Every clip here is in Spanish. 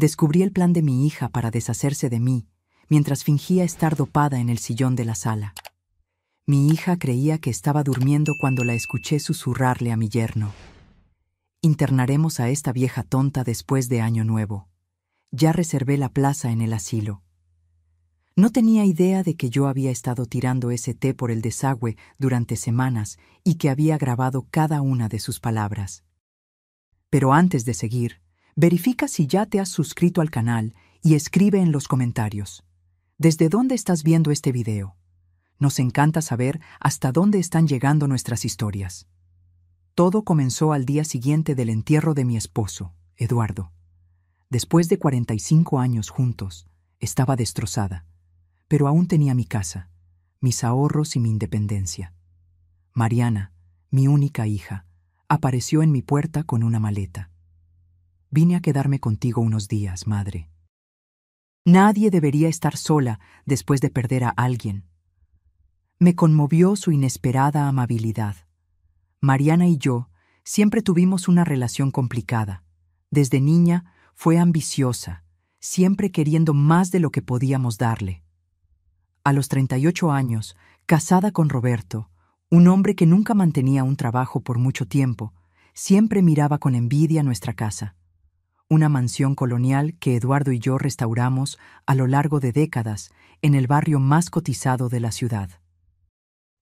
Descubrí el plan de mi hija para deshacerse de mí, mientras fingía estar dopada en el sillón de la sala. Mi hija creía que estaba durmiendo cuando la escuché susurrarle a mi yerno: «Internaremos a esta vieja tonta después de Año Nuevo. Ya reservé la plaza en el asilo». No tenía idea de que yo había estado tirando ese té por el desagüe durante semanas y que había grabado cada una de sus palabras. Pero antes de seguir, verifica si ya te has suscrito al canal y escribe en los comentarios: ¿desde dónde estás viendo este video? Nos encanta saber hasta dónde están llegando nuestras historias. Todo comenzó al día siguiente del entierro de mi esposo, Eduardo. Después de 45 años juntos, estaba destrozada, pero aún tenía mi casa, mis ahorros y mi independencia. Mariana, mi única hija, apareció en mi puerta con una maleta. «Vine a quedarme contigo unos días, madre. Nadie debería estar sola después de perder a alguien». Me conmovió su inesperada amabilidad. Mariana y yo siempre tuvimos una relación complicada. Desde niña fue ambiciosa, siempre queriendo más de lo que podíamos darle. A los 38 años, casada con Roberto, un hombre que nunca mantenía un trabajo por mucho tiempo, siempre miraba con envidia nuestra casa. Una mansión colonial que Eduardo y yo restauramos a lo largo de décadas en el barrio más cotizado de la ciudad.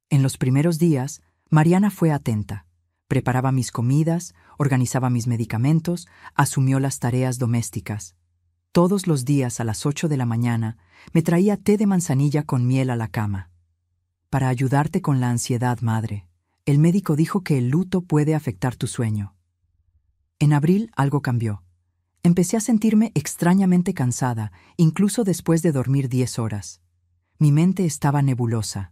En los primeros días, Mariana fue atenta. Preparaba mis comidas, organizaba mis medicamentos, asumió las tareas domésticas. Todos los días a las 8 de la mañana me traía té de manzanilla con miel a la cama. «Para ayudarte con la ansiedad, madre, el médico dijo que el luto puede afectar tu sueño». En abril algo cambió. Empecé a sentirme extrañamente cansada, incluso después de dormir 10 horas. Mi mente estaba nebulosa.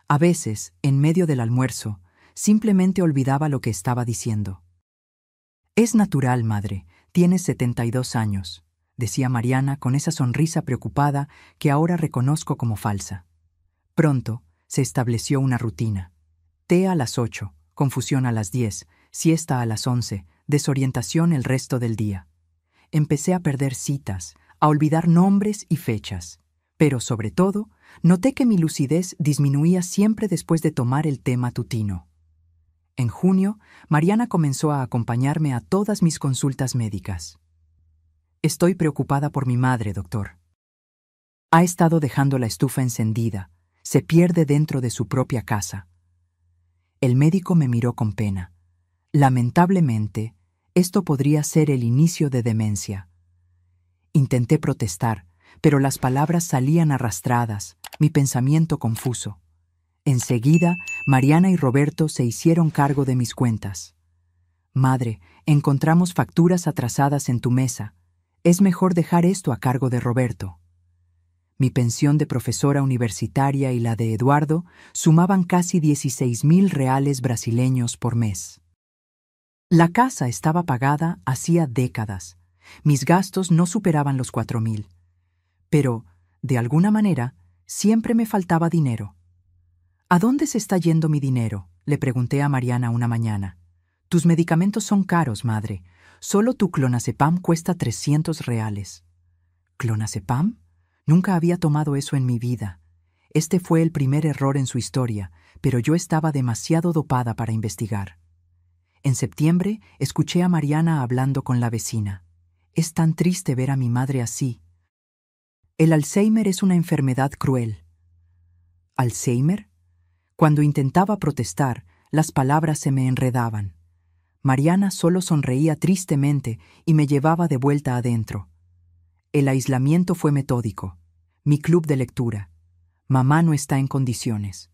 A veces, en medio del almuerzo, simplemente olvidaba lo que estaba diciendo. «Es natural, madre, tienes 72 años», decía Mariana con esa sonrisa preocupada que ahora reconozco como falsa. Pronto se estableció una rutina. Té a las 8, confusión a las 10, siesta a las 11, desorientación el resto del día. Empecé a perder citas, a olvidar nombres y fechas. Pero, sobre todo, noté que mi lucidez disminuía siempre después de tomar el té matutino. En junio, Mariana comenzó a acompañarme a todas mis consultas médicas. «Estoy preocupada por mi madre, doctor. Ha estado dejando la estufa encendida, se pierde dentro de su propia casa». El médico me miró con pena. Lamentablemente, esto podría ser el inicio de demencia. Intenté protestar, pero las palabras salían arrastradas, mi pensamiento confuso. Enseguida, Mariana y Roberto se hicieron cargo de mis cuentas. «Madre, encontramos facturas atrasadas en tu mesa. Es mejor dejar esto a cargo de Roberto». Mi pensión de profesora universitaria y la de Eduardo sumaban casi 16,000 reales brasileños por mes. La casa estaba pagada hacía décadas. Mis gastos no superaban los 4,000. Pero, de alguna manera, siempre me faltaba dinero. «¿A dónde se está yendo mi dinero?», le pregunté a Mariana una mañana. «Tus medicamentos son caros, madre. Solo tu clonazepam cuesta 300 reales». ¿Clonazepam? Nunca había tomado eso en mi vida. Este fue el primer error en su historia, pero yo estaba demasiado dopada para investigar. En septiembre, escuché a Mariana hablando con la vecina. «Es tan triste ver a mi madre así. El Alzheimer es una enfermedad cruel». ¿Alzheimer? Cuando intentaba protestar, las palabras se me enredaban. Mariana solo sonreía tristemente y me llevaba de vuelta adentro. El aislamiento fue metódico. Mi club de lectura. Mamá no está en condiciones.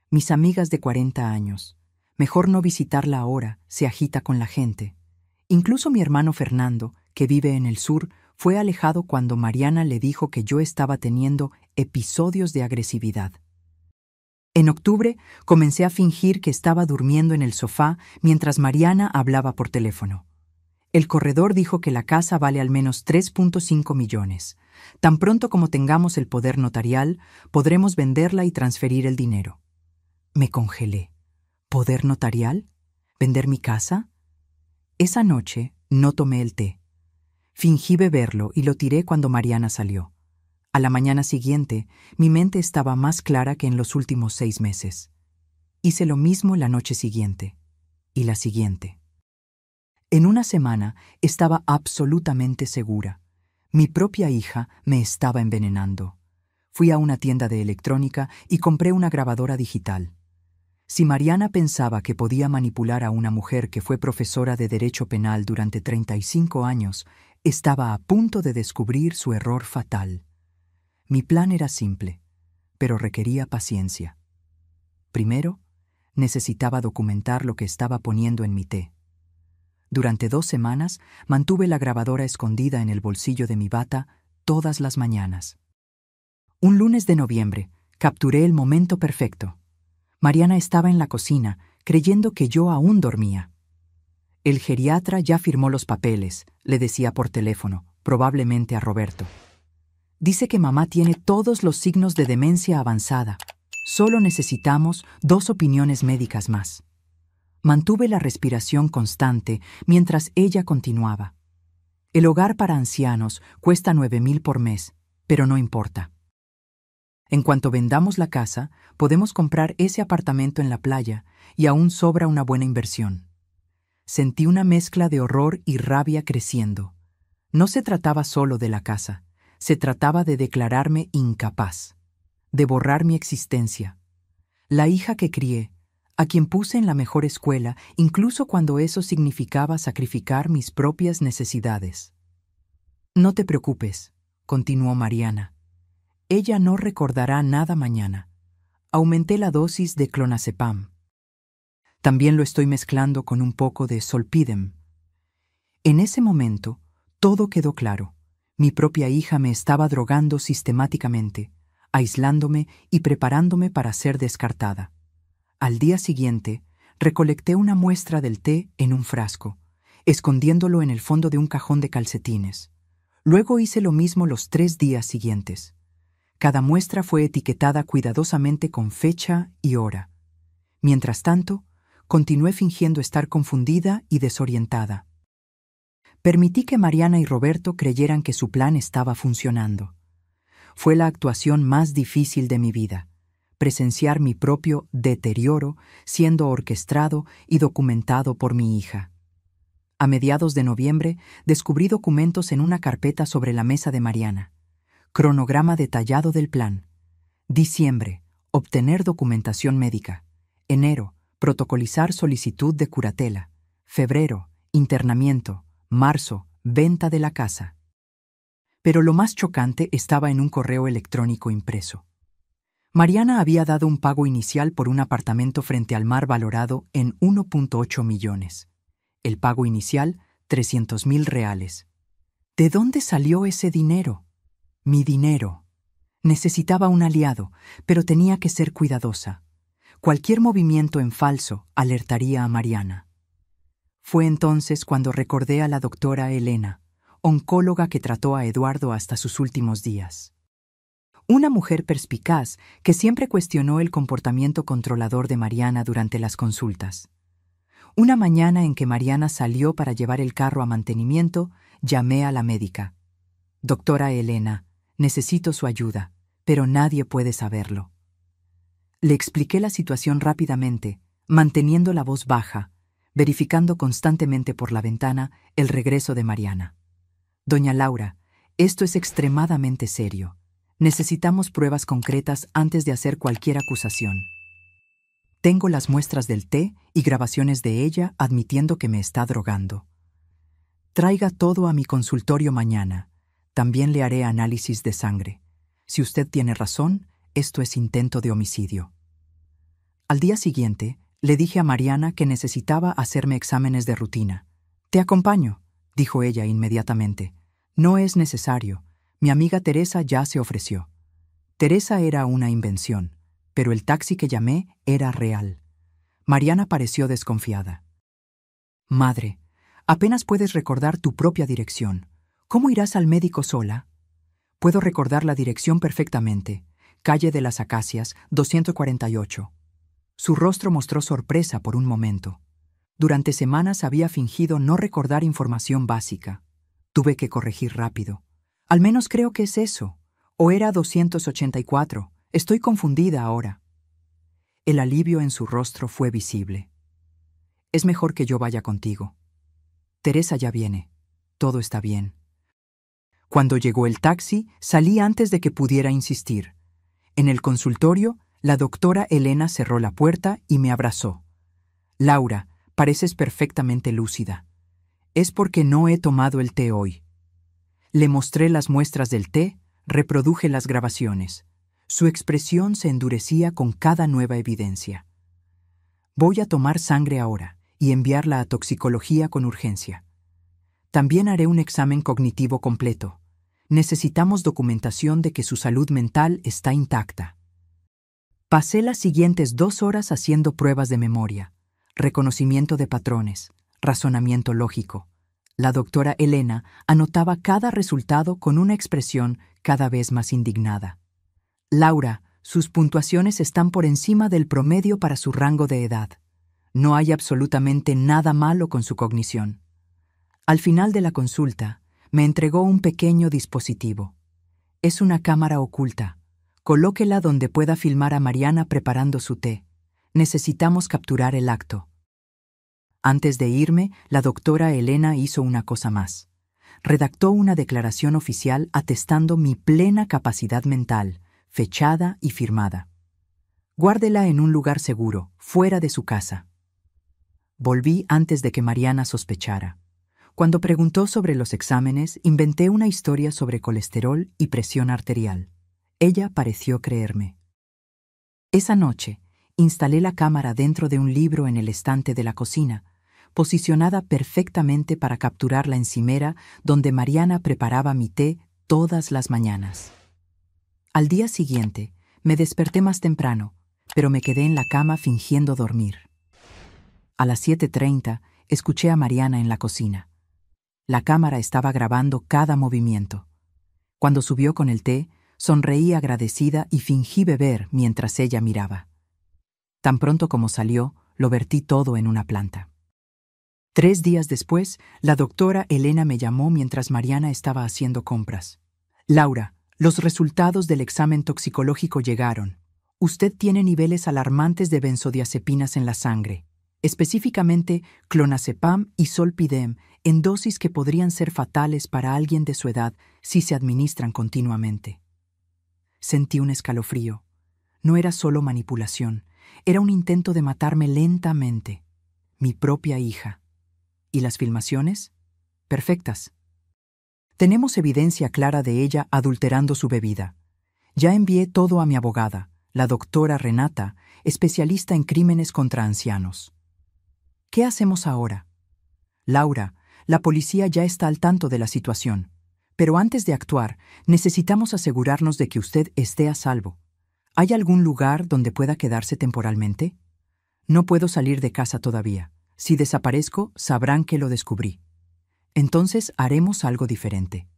Mis amigas de 40 años. Mejor no visitarla ahora, se agita con la gente. Incluso mi hermano Fernando, que vive en el sur, fue alejado cuando Mariana le dijo que yo estaba teniendo episodios de agresividad. En octubre, comencé a fingir que estaba durmiendo en el sofá mientras Mariana hablaba por teléfono. El corredor dijo que la casa vale al menos 3.5 millones. Tan pronto como tengamos el poder notarial, podremos venderla y transferir el dinero. Me congelé. ¿Poder notarial? ¿Vender mi casa? Esa noche no tomé el té. Fingí beberlo y lo tiré cuando Mariana salió. A la mañana siguiente, mi mente estaba más clara que en los últimos 6 meses. Hice lo mismo la noche siguiente y la siguiente. En una semana estaba absolutamente segura. Mi propia hija me estaba envenenando. Fui a una tienda de electrónica y compré una grabadora digital. Si Mariana pensaba que podía manipular a una mujer que fue profesora de Derecho Penal durante 35 años, estaba a punto de descubrir su error fatal. Mi plan era simple, pero requería paciencia. Primero, necesitaba documentar lo que estaba poniendo en mi té. Durante 2 semanas mantuve la grabadora escondida en el bolsillo de mi bata todas las mañanas. Un lunes de noviembre, capturé el momento perfecto. Mariana estaba en la cocina, creyendo que yo aún dormía. El geriatra ya firmó los papeles, le decía por teléfono, probablemente a Roberto. Dice que mamá tiene todos los signos de demencia avanzada. Solo necesitamos 2 opiniones médicas más. Mantuve la respiración constante mientras ella continuaba. El hogar para ancianos cuesta 9,000 por mes, pero no importa. En cuanto vendamos la casa, podemos comprar ese apartamento en la playa y aún sobra una buena inversión. Sentí una mezcla de horror y rabia creciendo. No se trataba solo de la casa, se trataba de declararme incapaz, de borrar mi existencia. La hija que crié, a quien puse en la mejor escuela, incluso cuando eso significaba sacrificar mis propias necesidades. No te preocupes, continuó Mariana. Ella no recordará nada mañana. Aumenté la dosis de clonazepam. También lo estoy mezclando con un poco de Zolpidem. En ese momento, todo quedó claro. Mi propia hija me estaba drogando sistemáticamente, aislándome y preparándome para ser descartada. Al día siguiente, recolecté una muestra del té en un frasco, escondiéndolo en el fondo de un cajón de calcetines. Luego hice lo mismo los 3 días siguientes. Cada muestra fue etiquetada cuidadosamente con fecha y hora. Mientras tanto, continué fingiendo estar confundida y desorientada. Permití que Mariana y Roberto creyeran que su plan estaba funcionando. Fue la actuación más difícil de mi vida, presenciar mi propio deterioro siendo orquestado y documentado por mi hija. A mediados de noviembre, descubrí documentos en una carpeta sobre la mesa de Mariana. Cronograma detallado del plan. Diciembre, obtener documentación médica. Enero, protocolizar solicitud de curatela. Febrero, internamiento. Marzo, venta de la casa. Pero lo más chocante estaba en un correo electrónico impreso. Mariana había dado un pago inicial por un apartamento frente al mar valorado en 1,8 millones. El pago inicial, 300,000 reales. ¿De dónde salió ese dinero? Mi dinero. Necesitaba un aliado, pero tenía que ser cuidadosa. Cualquier movimiento en falso alertaría a Mariana. Fue entonces cuando recordé a la doctora Elena, oncóloga que trató a Eduardo hasta sus últimos días. Una mujer perspicaz que siempre cuestionó el comportamiento controlador de Mariana durante las consultas. Una mañana en que Mariana salió para llevar el carro a mantenimiento, llamé a la médica. Doctora Elena, necesito su ayuda, pero nadie puede saberlo. Le expliqué la situación rápidamente, manteniendo la voz baja, verificando constantemente por la ventana el regreso de Mariana. Doña Laura, esto es extremadamente serio. Necesitamos pruebas concretas antes de hacer cualquier acusación. Tengo las muestras del té y grabaciones de ella admitiendo que me está drogando. Traiga todo a mi consultorio mañana. También le haré análisis de sangre. Si usted tiene razón, esto es intento de homicidio. Al día siguiente, le dije a Mariana que necesitaba hacerme exámenes de rutina. Te acompaño, dijo ella inmediatamente. No es necesario. Mi amiga Teresa ya se ofreció. Teresa era una invención, pero el taxi que llamé era real. Mariana pareció desconfiada. Madre, apenas puedes recordar tu propia dirección. ¿Cómo irás al médico sola? Puedo recordar la dirección perfectamente. Calle de las Acacias, 248. Su rostro mostró sorpresa por un momento. Durante semanas había fingido no recordar información básica. Tuve que corregir rápido. Al menos creo que es eso. O era 284. Estoy confundida ahora. El alivio en su rostro fue visible. Es mejor que yo vaya contigo. Teresa ya viene. Todo está bien. Cuando llegó el taxi, salí antes de que pudiera insistir. En el consultorio, la doctora Elena cerró la puerta y me abrazó. Laura, pareces perfectamente lúcida. Es porque no he tomado el té hoy. Le mostré las muestras del té, reproduje las grabaciones. Su expresión se endurecía con cada nueva evidencia. Voy a tomar sangre ahora y enviarla a toxicología con urgencia. También haré un examen cognitivo completo. Necesitamos documentación de que su salud mental está intacta. Pasé las siguientes 2 horas haciendo pruebas de memoria, reconocimiento de patrones, razonamiento lógico. La doctora Elena anotaba cada resultado con una expresión cada vez más indignada. Laura, sus puntuaciones están por encima del promedio para su rango de edad. No hay absolutamente nada malo con su cognición. Al final de la consulta, me entregó un pequeño dispositivo. Es una cámara oculta. Colóquela donde pueda filmar a Mariana preparando su té. Necesitamos capturar el acto. Antes de irme, la doctora Elena hizo una cosa más. Redactó una declaración oficial atestando mi plena capacidad mental, fechada y firmada. Guárdela en un lugar seguro, fuera de su casa. Volví antes de que Mariana sospechara. Cuando preguntó sobre los exámenes, inventé una historia sobre colesterol y presión arterial. Ella pareció creerme. Esa noche, instalé la cámara dentro de un libro en el estante de la cocina, posicionada perfectamente para capturar la encimera donde Mariana preparaba mi té todas las mañanas. Al día siguiente, me desperté más temprano, pero me quedé en la cama fingiendo dormir. A las 7:30, escuché a Mariana en la cocina. La cámara estaba grabando cada movimiento. Cuando subió con el té, sonreí agradecida y fingí beber mientras ella miraba. Tan pronto como salió, lo vertí todo en una planta. 3 días después, la doctora Elena me llamó mientras Mariana estaba haciendo compras. Laura, los resultados del examen toxicológico llegaron. Usted tiene niveles alarmantes de benzodiazepinas en la sangre, específicamente clonazepam y zolpidem, en dosis que podrían ser fatales para alguien de su edad si se administran continuamente. Sentí un escalofrío. No era solo manipulación, era un intento de matarme lentamente. Mi propia hija. ¿Y las filmaciones? Perfectas. Tenemos evidencia clara de ella adulterando su bebida. Ya envié todo a mi abogada, la doctora Renata, especialista en crímenes contra ancianos. ¿Qué hacemos ahora? Laura, la policía ya está al tanto de la situación, pero antes de actuar, necesitamos asegurarnos de que usted esté a salvo. ¿Hay algún lugar donde pueda quedarse temporalmente? No puedo salir de casa todavía. Si desaparezco, sabrán que lo descubrí. Entonces haremos algo diferente.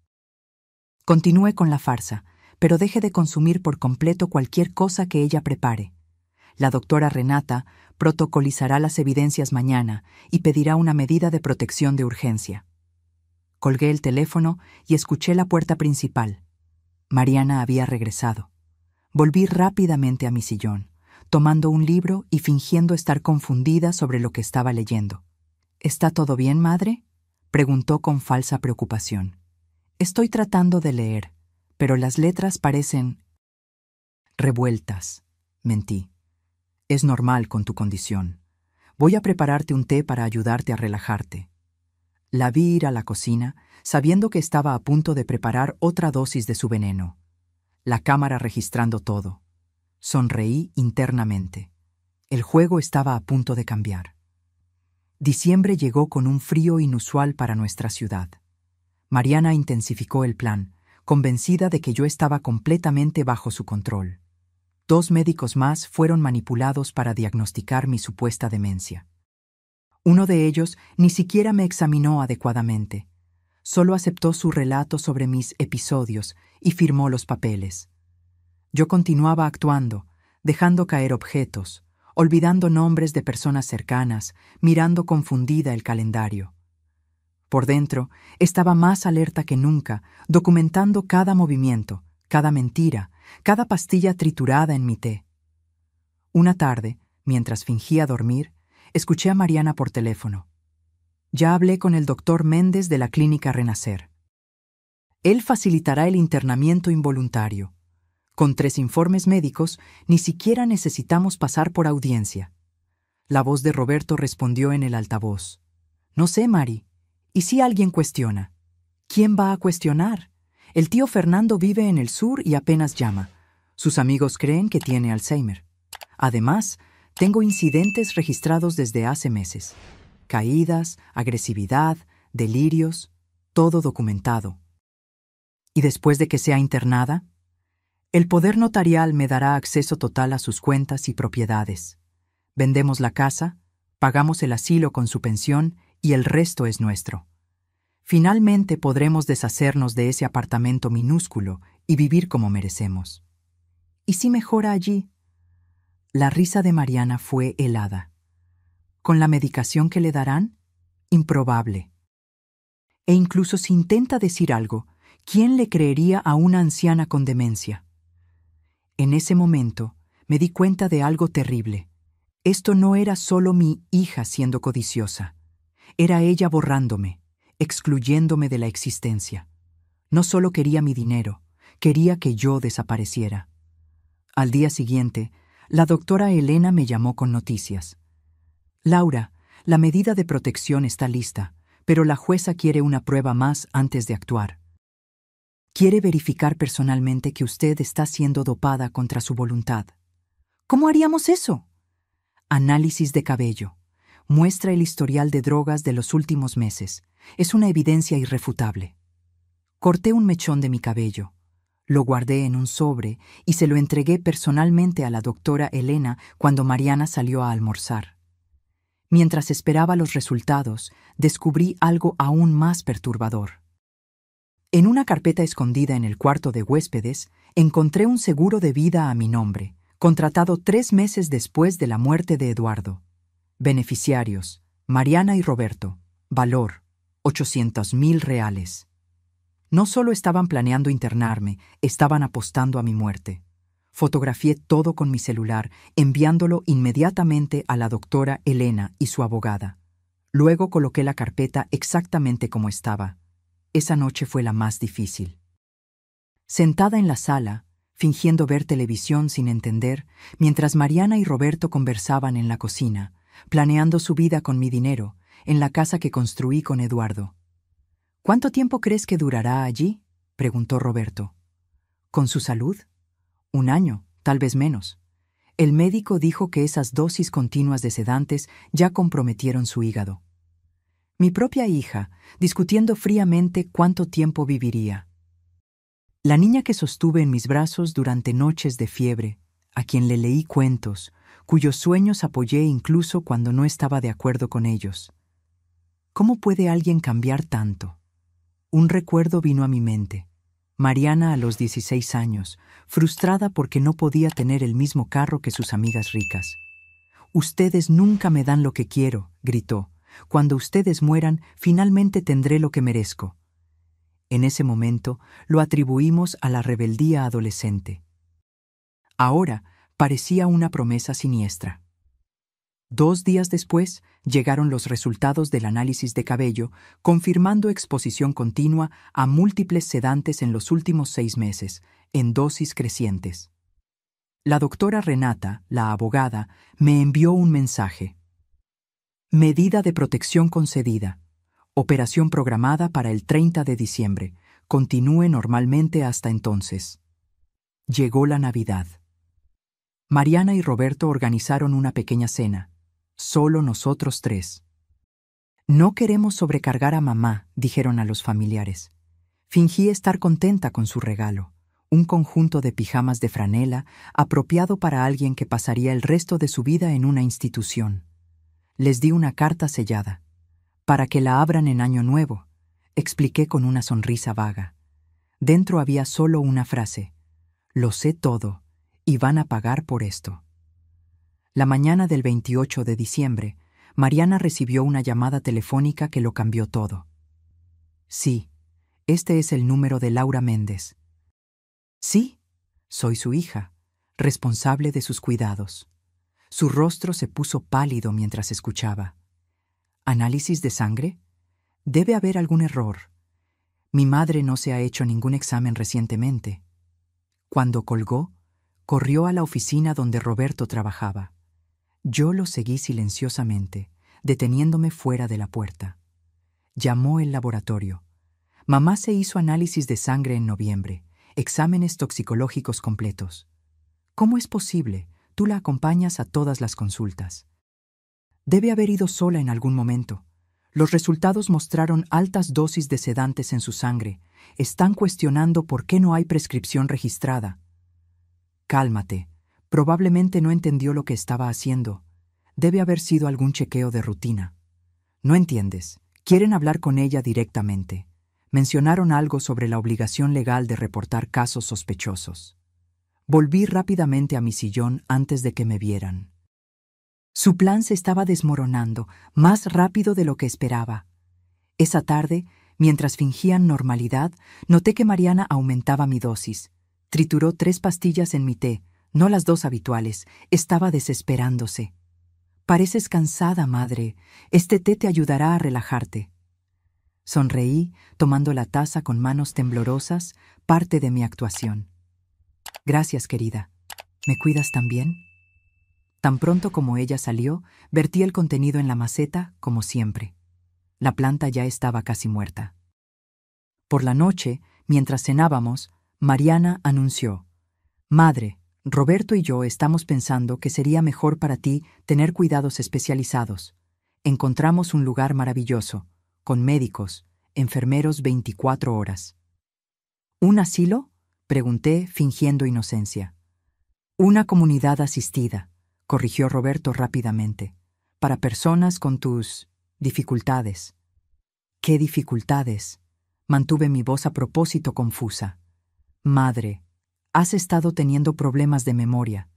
Continúe con la farsa, pero deje de consumir por completo cualquier cosa que ella prepare. La doctora Renata protocolizará las evidencias mañana y pedirá una medida de protección de urgencia. Colgué el teléfono y escuché la puerta principal. Mariana había regresado. Volví rápidamente a mi sillón, tomando un libro y fingiendo estar confundida sobre lo que estaba leyendo. ¿Está todo bien, madre?, preguntó con falsa preocupación. Estoy tratando de leer, pero las letras parecen revueltas, mentí. Es normal con tu condición. Voy a prepararte un té para ayudarte a relajarte. La vi ir a la cocina, sabiendo que estaba a punto de preparar otra dosis de su veneno. La cámara registrando todo. Sonreí internamente. El juego estaba a punto de cambiar. Diciembre llegó con un frío inusual para nuestra ciudad. Mariana intensificó el plan, convencida de que yo estaba completamente bajo su control. 2 médicos más fueron manipulados para diagnosticar mi supuesta demencia. Uno de ellos ni siquiera me examinó adecuadamente. Solo aceptó su relato sobre mis episodios y firmó los papeles. Yo continuaba actuando, dejando caer objetos, olvidando nombres de personas cercanas, mirando confundida el calendario. Por dentro, estaba más alerta que nunca, documentando cada movimiento, cada mentira, cada pastilla triturada en mi té. Una tarde, mientras fingía dormir, escuché a Mariana por teléfono. Ya hablé con el doctor Méndez de la clínica Renacer. Él facilitará el internamiento involuntario. Con 3 informes médicos, ni siquiera necesitamos pasar por audiencia. La voz de Roberto respondió en el altavoz. No sé, Mari. ¿Y si alguien cuestiona? ¿Quién va a cuestionar? El tío Fernando vive en el sur y apenas llama. Sus amigos creen que tiene Alzheimer. Además, tengo incidentes registrados desde hace meses. Caídas, agresividad, delirios, todo documentado. ¿Y después de que sea internada? El poder notarial me dará acceso total a sus cuentas y propiedades. Vendemos la casa, pagamos el asilo con su pensión y el resto es nuestro. Finalmente podremos deshacernos de ese apartamento minúsculo y vivir como merecemos. ¿Y si mejora allí? La risa de Mariana fue helada. ¿Con la medicación que le darán? Improbable. E incluso si intenta decir algo, ¿quién le creería a una anciana con demencia? En ese momento me di cuenta de algo terrible. Esto no era solo mi hija siendo codiciosa. Era ella borrándome, excluyéndome de la existencia. No solo quería mi dinero, quería que yo desapareciera. Al día siguiente, la doctora Elena me llamó con noticias. Laura, la medida de protección está lista, pero la jueza quiere una prueba más antes de actuar. Quiere verificar personalmente que usted está siendo dopada contra su voluntad. ¿Cómo haríamos eso? Análisis de cabello. Muestra el historial de drogas de los últimos meses. Es una evidencia irrefutable. Corté un mechón de mi cabello. Lo guardé en un sobre y se lo entregué personalmente a la doctora Elena cuando Mariana salió a almorzar. Mientras esperaba los resultados, descubrí algo aún más perturbador. En una carpeta escondida en el cuarto de huéspedes, encontré un seguro de vida a mi nombre, contratado 3 meses después de la muerte de Eduardo. Beneficiarios: Mariana y Roberto. Valor: 800,000 reales. No solo estaban planeando internarme, estaban apostando a mi muerte. Fotografié todo con mi celular, enviándolo inmediatamente a la doctora Elena y su abogada. Luego coloqué la carpeta exactamente como estaba. Esa noche fue la más difícil. Sentada en la sala, fingiendo ver televisión sin entender, mientras Mariana y Roberto conversaban en la cocina, planeando su vida con mi dinero, en la casa que construí con Eduardo. ¿Cuánto tiempo crees que durará allí?, preguntó Roberto. ¿Con su salud? 1 año, tal vez menos. El médico dijo que esas dosis continuas de sedantes ya comprometieron su hígado. Mi propia hija, discutiendo fríamente cuánto tiempo viviría. La niña que sostuve en mis brazos durante noches de fiebre, a quien le leí cuentos, cuyos sueños apoyé incluso cuando no estaba de acuerdo con ellos. ¿Cómo puede alguien cambiar tanto? Un recuerdo vino a mi mente. Mariana a los 16 años, frustrada porque no podía tener el mismo carro que sus amigas ricas. «Ustedes nunca me dan lo que quiero», gritó. «Cuando ustedes mueran, finalmente tendré lo que merezco». En ese momento lo atribuimos a la rebeldía adolescente. Ahora parecía una promesa siniestra. 2 días después llegaron los resultados del análisis de cabello, confirmando exposición continua a múltiples sedantes en los últimos 6 meses, en dosis crecientes. La doctora Renata, la abogada, me envió un mensaje. Medida de protección concedida. Operación programada para el 30 de diciembre. Continúe normalmente hasta entonces. Llegó la Navidad. Mariana y Roberto organizaron una pequeña cena. Solo nosotros 3. «No queremos sobrecargar a mamá», dijeron a los familiares. Fingí estar contenta con su regalo, un conjunto de pijamas de franela apropiado para alguien que pasaría el resto de su vida en una institución. Les di una carta sellada. «Para que la abran en Año Nuevo», expliqué con una sonrisa vaga. Dentro había solo una frase: «Lo sé todo, y van a pagar por esto». La mañana del 28 de diciembre, Mariana recibió una llamada telefónica que lo cambió todo. Sí, este es el número de Laura Méndez. Sí, soy su hija, responsable de sus cuidados. Su rostro se puso pálido mientras escuchaba. ¿Análisis de sangre? Debe haber algún error. Mi madre no se ha hecho ningún examen recientemente. Cuando colgó, corrió a la oficina donde Roberto trabajaba. Yo lo seguí silenciosamente, deteniéndome fuera de la puerta. Llamó el laboratorio. Mamá se hizo análisis de sangre en noviembre, exámenes toxicológicos completos. ¿Cómo es posible? Tú la acompañas a todas las consultas. Debe haber ido sola en algún momento. Los resultados mostraron altas dosis de sedantes en su sangre. Están cuestionando por qué no hay prescripción registrada. Cálmate. Probablemente no entendió lo que estaba haciendo. Debe haber sido algún chequeo de rutina. No entiendes. Quieren hablar con ella directamente. Mencionaron algo sobre la obligación legal de reportar casos sospechosos. Volví rápidamente a mi sillón antes de que me vieran. Su plan se estaba desmoronando, más rápido de lo que esperaba. Esa tarde, mientras fingían normalidad, noté que Mariana aumentaba mi dosis. Trituró 3 pastillas en mi té, no las 2 habituales. Estaba desesperándose. Pareces cansada, madre. Este té te ayudará a relajarte. Sonreí, tomando la taza con manos temblorosas, parte de mi actuación. Gracias, querida. ¿Me cuidas también? Tan pronto como ella salió, vertí el contenido en la maceta, como siempre. La planta ya estaba casi muerta. Por la noche, mientras cenábamos, Mariana anunció: «Madre, Roberto y yo estamos pensando que sería mejor para ti tener cuidados especializados. Encontramos un lugar maravilloso, con médicos, enfermeros 24 horas». «¿Un asilo?», pregunté, fingiendo inocencia. «Una comunidad asistida», corrigió Roberto rápidamente, «para personas con tus dificultades». «¿Qué dificultades?», mantuve mi voz a propósito confusa. «Madre, has estado teniendo problemas de memoria.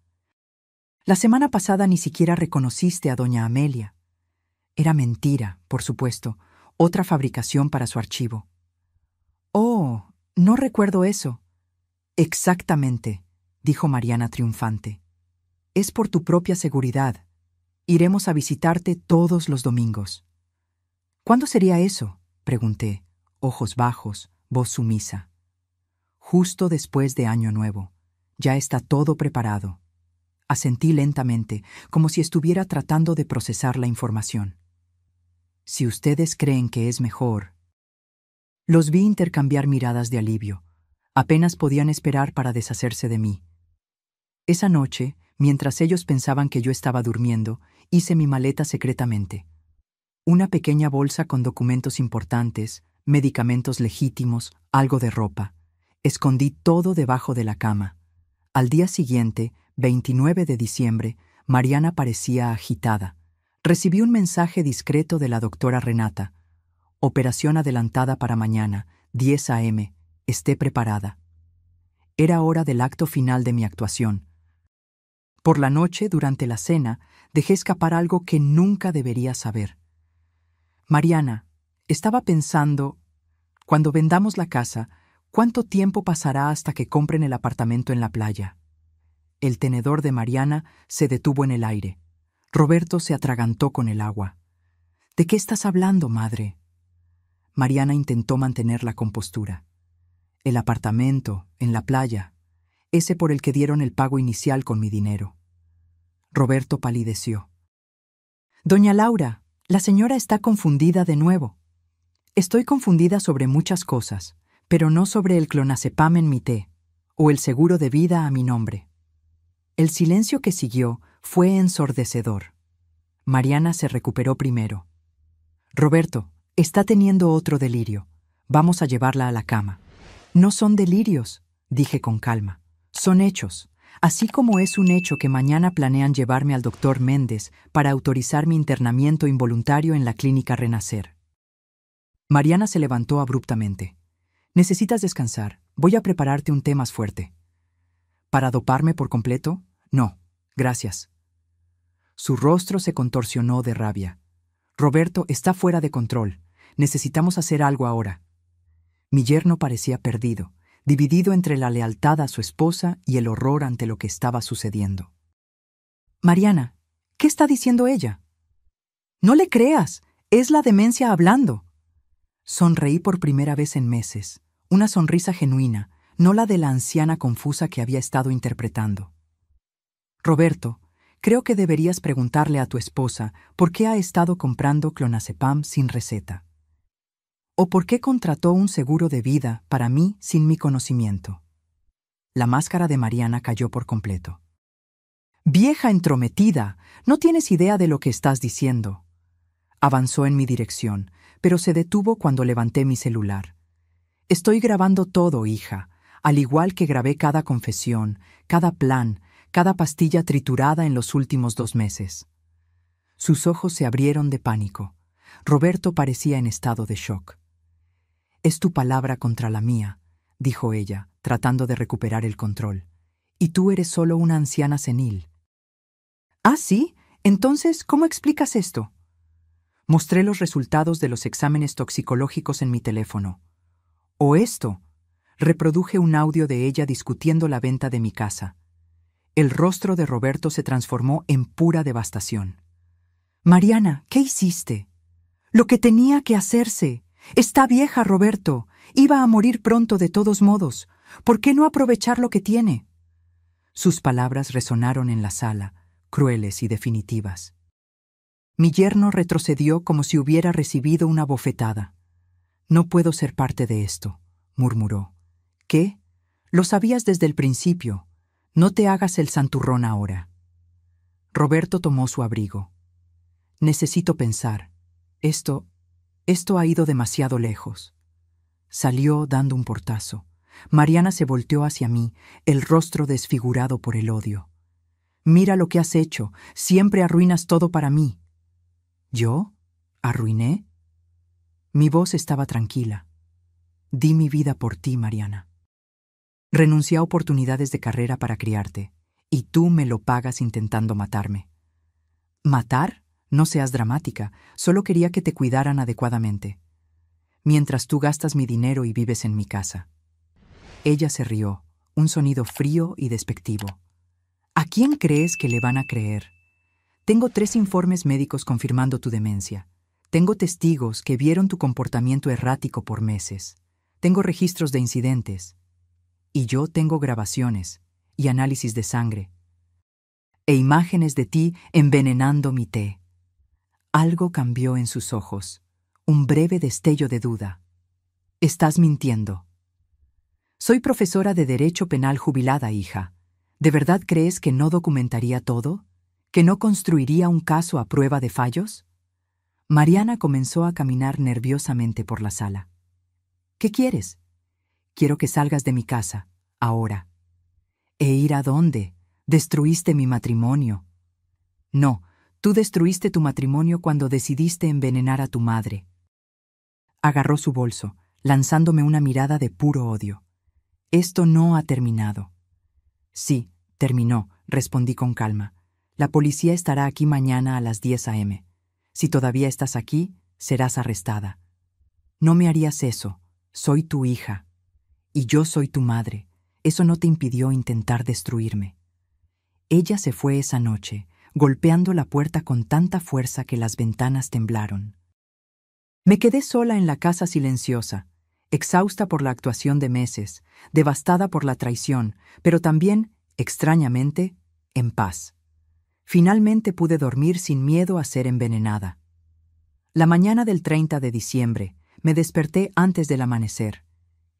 La semana pasada ni siquiera reconociste a doña Amelia». Era mentira, por supuesto, otra fabricación para su archivo. «Oh, no recuerdo eso». «Exactamente», dijo Mariana triunfante. «Es por tu propia seguridad. Iremos a visitarte todos los domingos». «¿Cuándo sería eso?», pregunté, ojos bajos, voz sumisa. «Justo después de Año Nuevo. Ya está todo preparado». Asentí lentamente, como si estuviera tratando de procesar la información. «Si ustedes creen que es mejor». Los vi intercambiar miradas de alivio. Apenas podían esperar para deshacerse de mí. Esa noche, mientras ellos pensaban que yo estaba durmiendo, hice mi maleta secretamente. Una pequeña bolsa con documentos importantes, medicamentos legítimos, algo de ropa. Escondí todo debajo de la cama. Al día siguiente, 29 de diciembre, Mariana parecía agitada. Recibí un mensaje discreto de la doctora Renata. «Operación adelantada para mañana, 10 a.m. Esté preparada». Era hora del acto final de mi actuación. Por la noche, durante la cena, dejé escapar algo que nunca debería saber. «Mariana, estaba pensando, cuando vendamos la casa, ¿cuánto tiempo pasará hasta que compren el apartamento en la playa?». El tenedor de Mariana se detuvo en el aire. Roberto se atragantó con el agua. «¿De qué estás hablando, madre?». Mariana intentó mantener la compostura. «El apartamento, en la playa, ese por el que dieron el pago inicial con mi dinero». Roberto palideció. «Doña Laura, la señora está confundida de nuevo». «Estoy confundida sobre muchas cosas, pero no sobre el clonazepam en mi té, o el seguro de vida a mi nombre». El silencio que siguió fue ensordecedor. Mariana se recuperó primero. «Roberto, está teniendo otro delirio. Vamos a llevarla a la cama». «No son delirios», dije con calma. «Son hechos. Así como es un hecho que mañana planean llevarme al doctor Méndez para autorizar mi internamiento involuntario en la clínica Renacer». Mariana se levantó abruptamente. «Necesitas descansar. Voy a prepararte un té más fuerte». «¿Para doparme por completo? No, gracias». Su rostro se contorsionó de rabia. «Roberto, está fuera de control. Necesitamos hacer algo ahora. Mi yerno parecía perdido, dividido entre la lealtad a su esposa y el horror ante lo que estaba sucediendo. «Mariana, ¿qué está diciendo ella?» «No le creas, es la demencia hablando». Sonreí por primera vez en meses, una sonrisa genuina, no la de la anciana confusa que había estado interpretando. «Roberto, creo que deberías preguntarle a tu esposa por qué ha estado comprando clonazepam sin receta. ¿O por qué contrató un seguro de vida para mí sin mi conocimiento?» La máscara de Mariana cayó por completo. «Vieja entrometida, no tienes idea de lo que estás diciendo». Avanzó en mi dirección, pero se detuvo cuando levanté mi celular. «Estoy grabando todo, hija, al igual que grabé cada confesión, cada plan, cada pastilla triturada en los últimos 2 meses». Sus ojos se abrieron de pánico. Roberto parecía en estado de shock. «Es tu palabra contra la mía», dijo ella, tratando de recuperar el control. «Y tú eres solo una anciana senil». «¿Ah, sí? Entonces, ¿cómo explicas esto?» Mostré los resultados de los exámenes toxicológicos en mi teléfono. «¿O esto?» Reproduje un audio de ella discutiendo la venta de mi casa. El rostro de Roberto se transformó en pura devastación. «Mariana, ¿qué hiciste?» «Lo que tenía que hacerse. Está vieja, Roberto. Iba a morir pronto de todos modos. ¿Por qué no aprovechar lo que tiene?» Sus palabras resonaron en la sala, crueles y definitivas. Mi yerno retrocedió como si hubiera recibido una bofetada. «No puedo ser parte de esto», murmuró. «¿Qué? Lo sabías desde el principio. No te hagas el santurrón ahora». Roberto tomó su abrigo. «Necesito pensar. Esto ha ido demasiado lejos». Salió dando un portazo. Mariana se volteó hacia mí, el rostro desfigurado por el odio. «Mira lo que has hecho. Siempre arruinas todo para mí». «¿Yo? ¿Arruiné?» Mi voz estaba tranquila. «Di mi vida por ti, Mariana. Renuncié a oportunidades de carrera para criarte, y tú me lo pagas intentando matarme». «¿Matar? No seas dramática. Solo quería que te cuidaran adecuadamente. Mientras tú gastas mi dinero y vives en mi casa». Ella se rió, un sonido frío y despectivo. «¿A quién crees que le van a creer? Tengo 3 informes médicos confirmando tu demencia. Tengo testigos que vieron tu comportamiento errático por meses. Tengo registros de incidentes. Y yo tengo grabaciones y análisis de sangre. E imágenes de ti envenenando mi té». Algo cambió en sus ojos, un breve destello de duda. «Estás mintiendo». «Soy profesora de Derecho Penal jubilada, hija. ¿De verdad crees que no documentaría todo? ¿Que no construiría un caso a prueba de fallos?» Mariana comenzó a caminar nerviosamente por la sala. «¿Qué quieres?» «Quiero que salgas de mi casa, ahora». «¿E ir a dónde? Destruiste mi matrimonio». «No, tú destruiste tu matrimonio cuando decidiste envenenar a tu madre». Agarró su bolso, lanzándome una mirada de puro odio. «Esto no ha terminado». «Sí, terminó», respondí con calma. «La policía estará aquí mañana a las 10 a.m. Si todavía estás aquí, serás arrestada. No me harías eso. Soy tu hija. Y yo soy tu madre. Eso no te impidió intentar destruirme». Ella se fue esa noche, golpeando la puerta con tanta fuerza que las ventanas temblaron. Me quedé sola en la casa silenciosa, exhausta por la actuación de meses, devastada por la traición, pero también, extrañamente, en paz. Finalmente pude dormir sin miedo a ser envenenada. La mañana del 30 de diciembre me desperté antes del amanecer.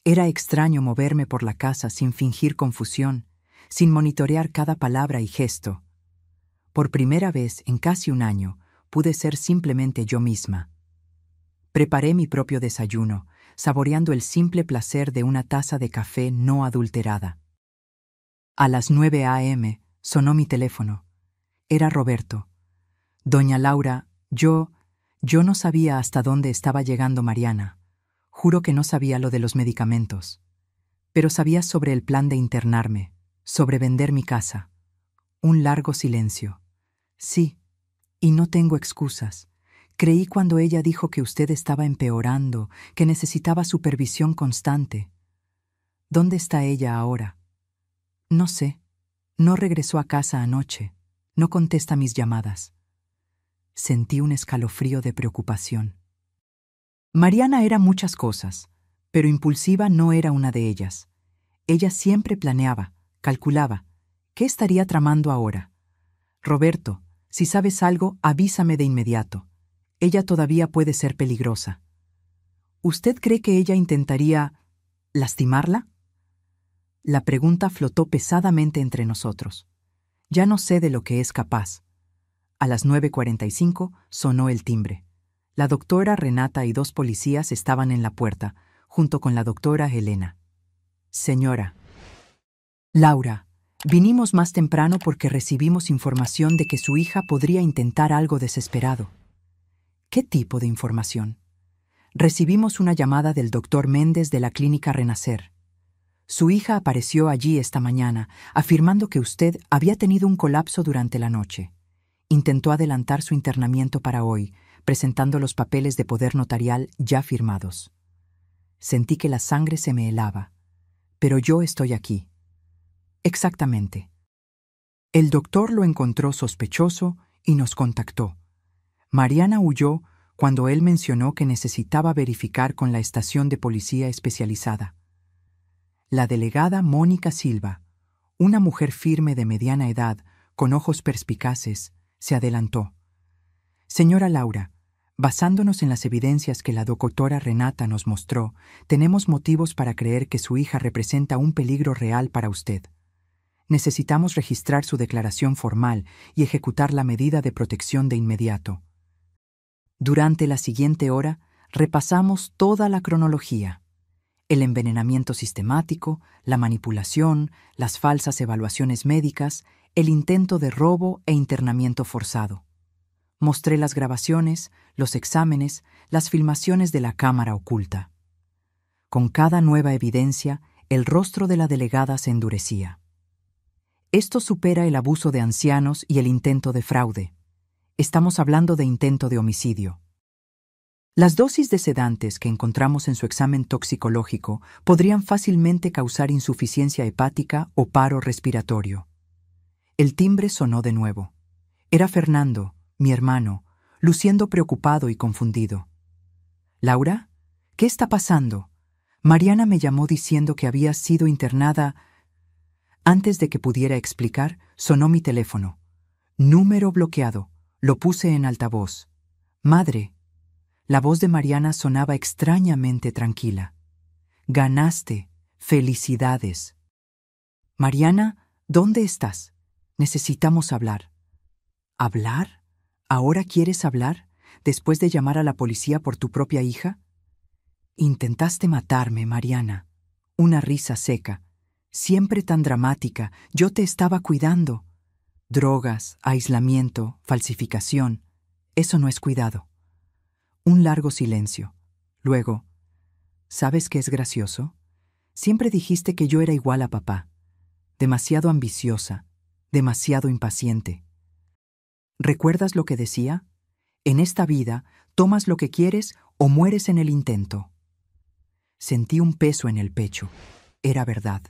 Era extraño moverme por la casa sin fingir confusión, sin monitorear cada palabra y gesto. Por primera vez en casi un año pude ser simplemente yo misma. Preparé mi propio desayuno, saboreando el simple placer de una taza de café no adulterada. A las 9 a.m. sonó mi teléfono. Era Roberto. «Doña Laura, yo no sabía hasta dónde estaba llegando Mariana. Juro que no sabía lo de los medicamentos. Pero sabía sobre el plan de internarme, sobre vender mi casa». Un largo silencio. «Sí, y no tengo excusas. Creí cuando ella dijo que usted estaba empeorando, que necesitaba supervisión constante. ¿Dónde está ella ahora? No sé. No regresó a casa anoche. No contesta mis llamadas. Sentí un escalofrío de preocupación. Mariana era muchas cosas, pero impulsiva no era una de ellas. Ella siempre planeaba, calculaba. ¿Qué estaría tramando ahora? Roberto, si sabes algo, avísame de inmediato. Ella todavía puede ser peligrosa. ¿Usted cree que ella intentaría lastimarla? La pregunta flotó pesadamente entre nosotros. Ya no sé de lo que es capaz. A las 9:45 sonó el timbre. La doctora Renata y 2 policías estaban en la puerta, junto con la doctora Helena. Señora. Laura, vinimos más temprano porque recibimos información de que su hija podría intentar algo desesperado. ¿Qué tipo de información? Recibimos una llamada del doctor Méndez de la clínica Renacer. Su hija apareció allí esta mañana, afirmando que usted había tenido un colapso durante la noche. Intentó adelantar su internamiento para hoy, presentando los papeles de poder notarial ya firmados. Sentí que la sangre se me helaba. Pero yo estoy aquí. Exactamente. El doctor lo encontró sospechoso y nos contactó. Mariana huyó cuando él mencionó que necesitaba verificar con la estación de policía especializada. La delegada Mónica Silva, una mujer firme de mediana edad, con ojos perspicaces, se adelantó. Señora Laura, basándonos en las evidencias que la doctora Renata nos mostró, tenemos motivos para creer que su hija representa un peligro real para usted. Necesitamos registrar su declaración formal y ejecutar la medida de protección de inmediato. Durante la siguiente hora, repasamos toda la cronología. El envenenamiento sistemático, la manipulación, las falsas evaluaciones médicas, el intento de robo e internamiento forzado. Mostré las grabaciones, los exámenes, las filmaciones de la cámara oculta. Con cada nueva evidencia, el rostro de la delegada se endurecía. Esto supera el abuso de ancianos y el intento de fraude. Estamos hablando de intento de homicidio. Las dosis de sedantes que encontramos en su examen toxicológico podrían fácilmente causar insuficiencia hepática o paro respiratorio. El timbre sonó de nuevo. Era Fernando, mi hermano, luciendo preocupado y confundido. «¿Laura? ¿Qué está pasando?» Mariana me llamó diciendo que había sido internada. Antes de que pudiera explicar, sonó mi teléfono. Número bloqueado. Lo puse en altavoz. «Madre». La voz de Mariana sonaba extrañamente tranquila. «Ganaste. Felicidades». «Mariana, ¿dónde estás? Necesitamos hablar». «¿Hablar? ¿Ahora quieres hablar? ¿Después de llamar a la policía por tu propia hija?» «Intentaste matarme, Mariana». Una risa seca. «Siempre tan dramática. Yo te estaba cuidando». «Drogas, aislamiento, falsificación. Eso no es cuidado». Un largo silencio. Luego, ¿sabes qué es gracioso? Siempre dijiste que yo era igual a papá. Demasiado ambiciosa, demasiado impaciente. ¿Recuerdas lo que decía? En esta vida, tomas lo que quieres o mueres en el intento. Sentí un peso en el pecho. Era verdad.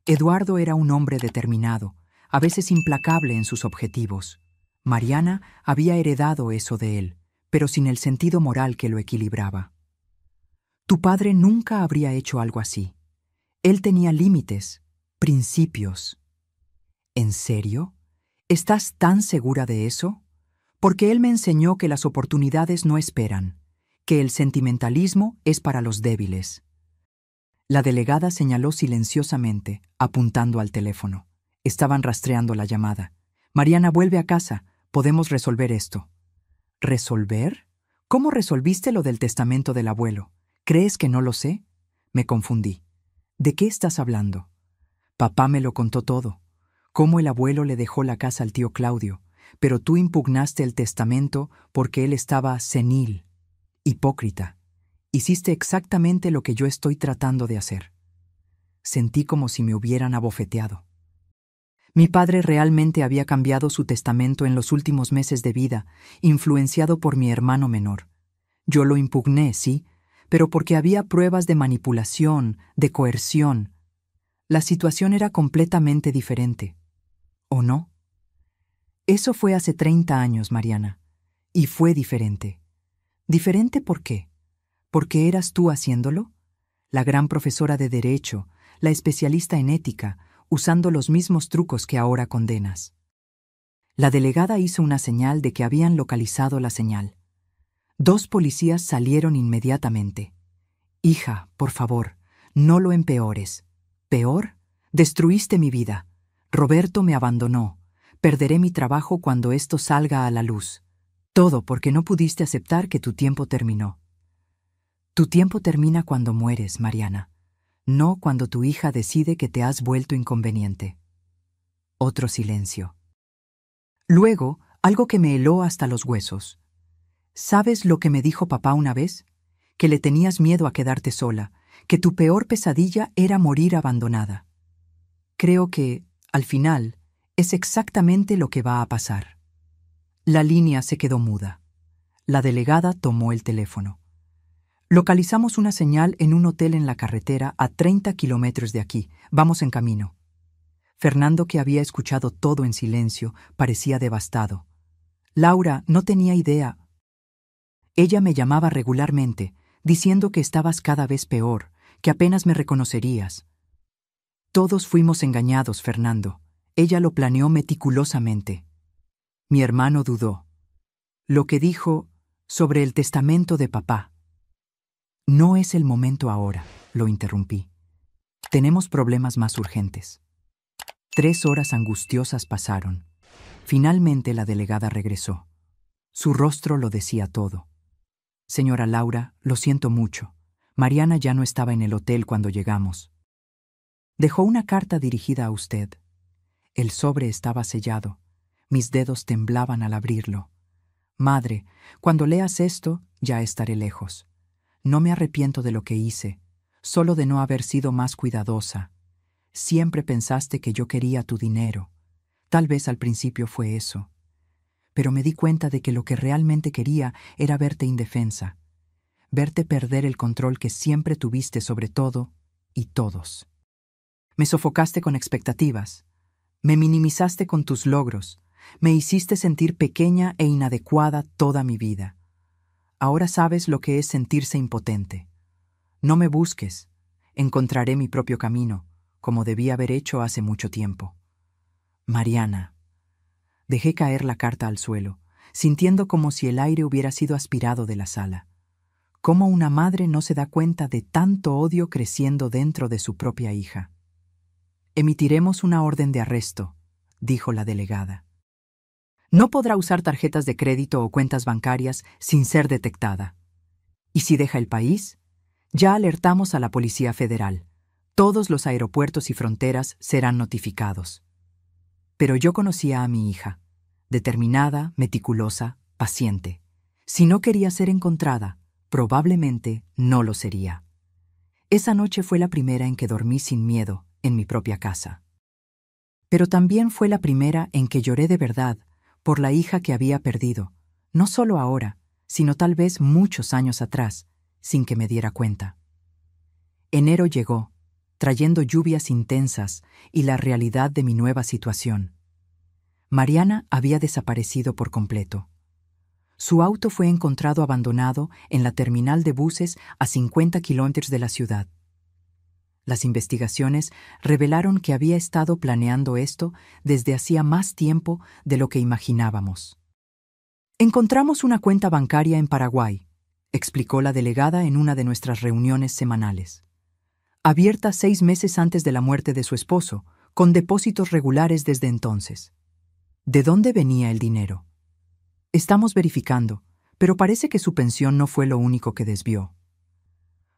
Eduardo era un hombre determinado, a veces implacable en sus objetivos. Mariana había heredado eso de él, pero sin el sentido moral que lo equilibraba. Tu padre nunca habría hecho algo así. Él tenía límites, principios. ¿En serio? ¿Estás tan segura de eso? Porque él me enseñó que las oportunidades no esperan, que el sentimentalismo es para los débiles. La delegada señaló silenciosamente, apuntando al teléfono. Estaban rastreando la llamada. Mariana, vuelve a casa. Podemos resolver esto. ¿Resolver? ¿Cómo resolviste lo del testamento del abuelo? ¿Crees que no lo sé? Me confundí. ¿De qué estás hablando? Papá me lo contó todo. Cómo el abuelo le dejó la casa al tío Claudio, pero tú impugnaste el testamento porque él estaba senil, hipócrita. Hiciste exactamente lo que yo estoy tratando de hacer. Sentí como si me hubieran abofeteado. Mi padre realmente había cambiado su testamento en los últimos meses de vida, influenciado por mi hermano menor. Yo lo impugné, sí, pero porque había pruebas de manipulación, de coerción. La situación era completamente diferente. ¿O no? Eso fue hace 30 años, Mariana. Y fue diferente. ¿Diferente por qué? ¿Porque eras tú haciéndolo? La gran profesora de Derecho, la especialista en ética, usando los mismos trucos que ahora condenas. La delegada hizo una señal de que habían localizado la señal. 2 policías salieron inmediatamente. Hija, por favor, no lo empeores. ¿Peor? Destruiste mi vida. Roberto me abandonó. Perderé mi trabajo cuando esto salga a la luz. Todo porque no pudiste aceptar que tu tiempo terminó. Tu tiempo termina cuando mueres, Mariana, no cuando tu hija decide que te has vuelto inconveniente. Otro silencio. Luego, algo que me heló hasta los huesos. ¿Sabes lo que me dijo papá una vez? Que le tenías miedo a quedarte sola, que tu peor pesadilla era morir abandonada. Creo que, al final, es exactamente lo que va a pasar. La línea se quedó muda. La delegada tomó el teléfono. Localizamos una señal en un hotel en la carretera a 30 kilómetros de aquí. Vamos en camino. Fernando, que había escuchado todo en silencio, parecía devastado. Laura no tenía idea. Ella me llamaba regularmente, diciendo que estabas cada vez peor, que apenas me reconocerías. Todos fuimos engañados, Fernando. Ella lo planeó meticulosamente. Mi hermano dudó. Lo que dijo sobre el testamento de papá. No es el momento ahora, lo interrumpí. Tenemos problemas más urgentes. 3 horas angustiosas pasaron. Finalmente la delegada regresó. Su rostro lo decía todo. Señora Laura, lo siento mucho. Mariana ya no estaba en el hotel cuando llegamos. Dejó una carta dirigida a usted. El sobre estaba sellado. Mis dedos temblaban al abrirlo. Madre, cuando leas esto, ya estaré lejos. No me arrepiento de lo que hice, solo de no haber sido más cuidadosa. Siempre pensaste que yo quería tu dinero. Tal vez al principio fue eso. Pero me di cuenta de que lo que realmente quería era verte indefensa, verte perder el control que siempre tuviste sobre todo y todos. Me sofocaste con expectativas, me minimizaste con tus logros, me hiciste sentir pequeña e inadecuada toda mi vida. Ahora sabes lo que es sentirse impotente. No me busques, encontraré mi propio camino, como debí haber hecho hace mucho tiempo. Mariana. Dejé caer la carta al suelo, sintiendo como si el aire hubiera sido aspirado de la sala. ¿Cómo una madre no se da cuenta de tanto odio creciendo dentro de su propia hija? Emitiremos una orden de arresto, dijo la delegada. No podrá usar tarjetas de crédito o cuentas bancarias sin ser detectada. ¿Y si deja el país? Ya alertamos a la Policía Federal. Todos los aeropuertos y fronteras serán notificados. Pero yo conocía a mi hija, determinada, meticulosa, paciente. Si no quería ser encontrada, probablemente no lo sería. Esa noche fue la primera en que dormí sin miedo en mi propia casa. Pero también fue la primera en que lloré de verdad por la hija que había perdido, no solo ahora, sino tal vez muchos años atrás, sin que me diera cuenta. Enero llegó, trayendo lluvias intensas y la realidad de mi nueva situación. Mariana había desaparecido por completo. Su auto fue encontrado abandonado en la terminal de buses a 50 kilómetros de la ciudad. Las investigaciones revelaron que había estado planeando esto desde hacía más tiempo de lo que imaginábamos. Encontramos una cuenta bancaria en Paraguay, explicó la delegada en una de nuestras reuniones semanales. Abierta 6 meses antes de la muerte de su esposo, con depósitos regulares desde entonces. ¿De dónde venía el dinero? Estamos verificando, pero parece que su pensión no fue lo único que desvió.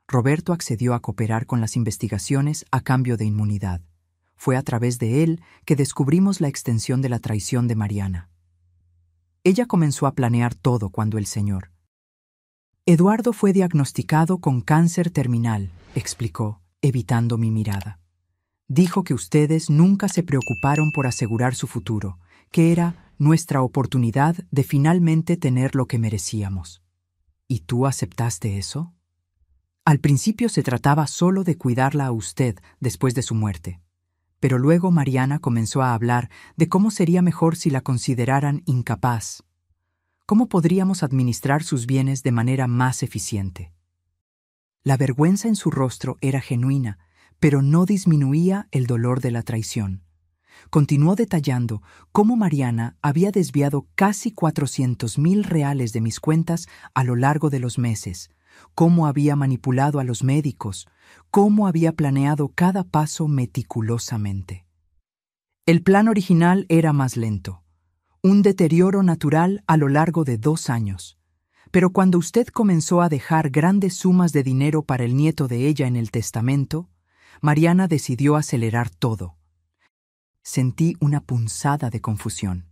Roberto accedió a cooperar con las investigaciones a cambio de inmunidad. Fue a través de él que descubrimos la extensión de la traición de Mariana. Ella comenzó a planear todo cuando el señor. Eduardo fue diagnosticado con cáncer terminal, explicó, evitando mi mirada. Dijo que ustedes nunca se preocuparon por asegurar su futuro, que era nuestra oportunidad de finalmente tener lo que merecíamos. ¿Y tú aceptaste eso? Al principio se trataba solo de cuidarla a usted después de su muerte, pero luego Mariana comenzó a hablar de cómo sería mejor si la consideraran incapaz. ¿Cómo podríamos administrar sus bienes de manera más eficiente? La vergüenza en su rostro era genuina, pero no disminuía el dolor de la traición. Continuó detallando cómo Mariana había desviado casi 400,000 reales de mis cuentas a lo largo de los meses, cómo había manipulado a los médicos, cómo había planeado cada paso meticulosamente. El plan original era más lento, un deterioro natural a lo largo de 2 años. Pero cuando usted comenzó a dejar grandes sumas de dinero para el nieto de ella en el testamento, Mariana decidió acelerar todo. Sentí una punzada de confusión.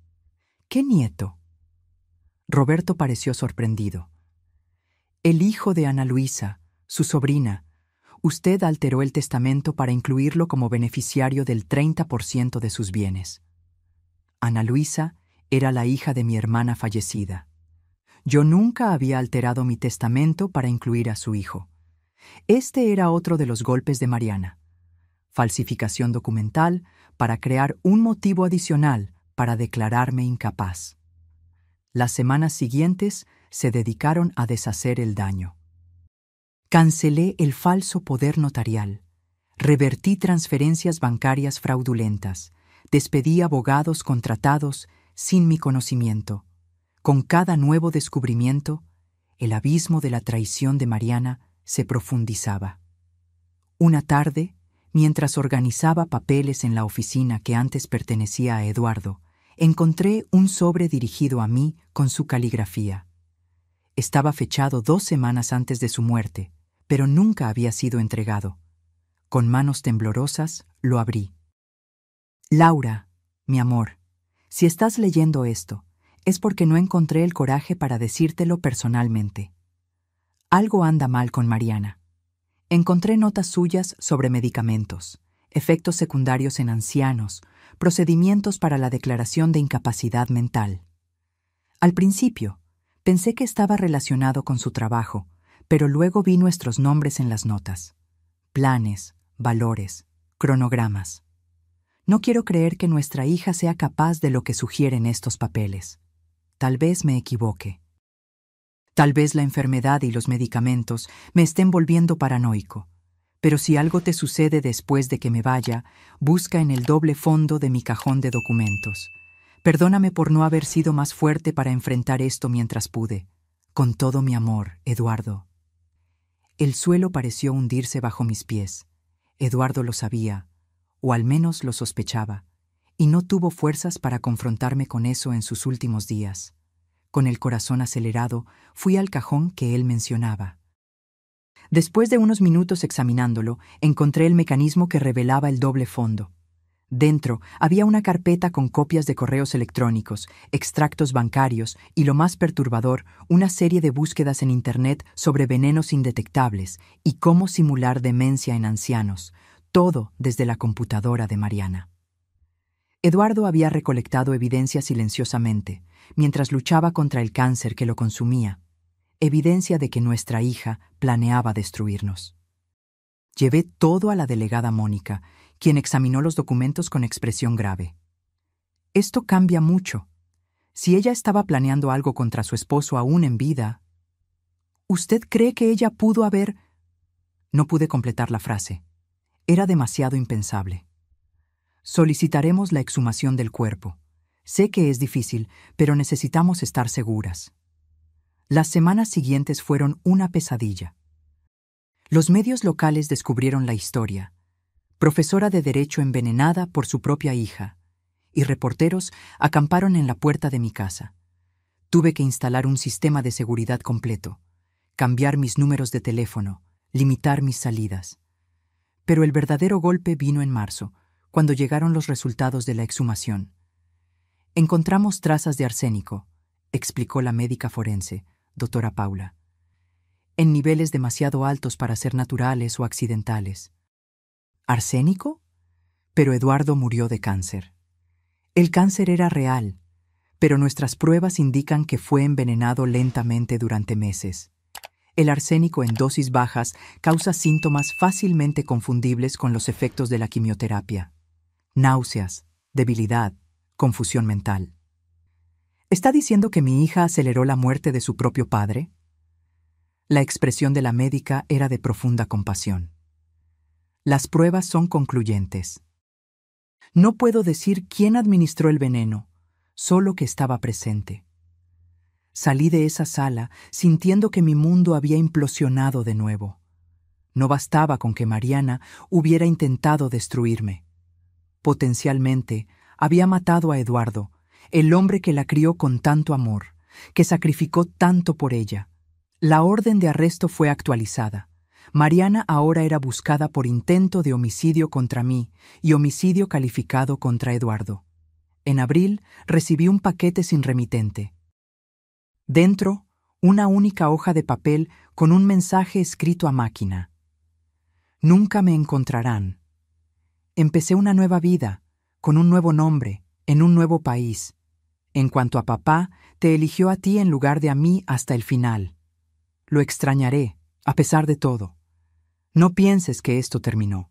¿Qué nieto? Roberto pareció sorprendido. El hijo de Ana Luisa, su sobrina. Usted alteró el testamento para incluirlo como beneficiario del 30% de sus bienes. Ana Luisa era la hija de mi hermana fallecida. Yo nunca había alterado mi testamento para incluir a su hijo. Este era otro de los golpes de Mariana. Falsificación documental para crear un motivo adicional para declararme incapaz. Las semanas siguientes se dedicaron a deshacer el daño. Cancelé el falso poder notarial, revertí transferencias bancarias fraudulentas, despedí abogados contratados sin mi conocimiento. Con cada nuevo descubrimiento, el abismo de la traición de Mariana se profundizaba. Una tarde, mientras organizaba papeles en la oficina que antes pertenecía a Eduardo, encontré un sobre dirigido a mí con su caligrafía. Estaba fechado 2 semanas antes de su muerte, pero nunca había sido entregado. Con manos temblorosas, lo abrí. Laura, mi amor, si estás leyendo esto, es porque no encontré el coraje para decírtelo personalmente. Algo anda mal con Mariana. Encontré notas suyas sobre medicamentos, efectos secundarios en ancianos, procedimientos para la declaración de incapacidad mental. Al principio, pensé que estaba relacionado con su trabajo, pero luego vi nuestros nombres en las notas. Planes, valores, cronogramas. No quiero creer que nuestra hija sea capaz de lo que sugieren estos papeles. Tal vez me equivoque. Tal vez la enfermedad y los medicamentos me estén volviendo paranoico, pero si algo te sucede después de que me vaya, busca en el doble fondo de mi cajón de documentos. Perdóname por no haber sido más fuerte para enfrentar esto mientras pude. Con todo mi amor, Eduardo. El suelo pareció hundirse bajo mis pies. Eduardo lo sabía, o al menos lo sospechaba, y no tuvo fuerzas para confrontarme con eso en sus últimos días. Con el corazón acelerado, fui al cajón que él mencionaba. Después de unos minutos examinándolo, encontré el mecanismo que revelaba el doble fondo. Dentro había una carpeta con copias de correos electrónicos, extractos bancarios y, lo más perturbador, una serie de búsquedas en Internet sobre venenos indetectables y cómo simular demencia en ancianos, todo desde la computadora de Mariana. Eduardo había recolectado evidencia silenciosamente, mientras luchaba contra el cáncer que lo consumía, evidencia de que nuestra hija planeaba destruirnos. Llevé todo a la delegada Mónica, quien examinó los documentos con expresión grave. Esto cambia mucho. Si ella estaba planeando algo contra su esposo aún en vida, ¿usted cree que ella pudo haber...? No pude completar la frase. Era demasiado impensable. Solicitaremos la exhumación del cuerpo. Sé que es difícil, pero necesitamos estar seguras. Las semanas siguientes fueron una pesadilla. Los medios locales descubrieron la historia. Profesora de Derecho envenenada por su propia hija, y reporteros acamparon en la puerta de mi casa. Tuve que instalar un sistema de seguridad completo, cambiar mis números de teléfono, limitar mis salidas. Pero el verdadero golpe vino en marzo, cuando llegaron los resultados de la exhumación. Encontramos trazas de arsénico, explicó la médica forense, doctora Paula, en niveles demasiado altos para ser naturales o accidentales. ¿Arsénico? Pero Eduardo murió de cáncer. El cáncer era real, pero nuestras pruebas indican que fue envenenado lentamente durante meses. El arsénico en dosis bajas causa síntomas fácilmente confundibles con los efectos de la quimioterapia: náuseas, debilidad, confusión mental. ¿Está diciendo que mi hija aceleró la muerte de su propio padre? La expresión de la médica era de profunda compasión. Las pruebas son concluyentes. No puedo decir quién administró el veneno, solo que estaba presente. Salí de esa sala sintiendo que mi mundo había implosionado de nuevo. No bastaba con que Mariana hubiera intentado destruirme. Potencialmente, había matado a Eduardo, el hombre que la crió con tanto amor, que sacrificó tanto por ella. La orden de arresto fue actualizada. Mariana ahora era buscada por intento de homicidio contra mí y homicidio calificado contra Eduardo. En abril recibí un paquete sin remitente. Dentro, una única hoja de papel con un mensaje escrito a máquina. Nunca me encontrarán. Empecé una nueva vida, con un nuevo nombre, en un nuevo país. En cuanto a papá, te eligió a ti en lugar de a mí hasta el final. Lo extrañaré, a pesar de todo. No pienses que esto terminó.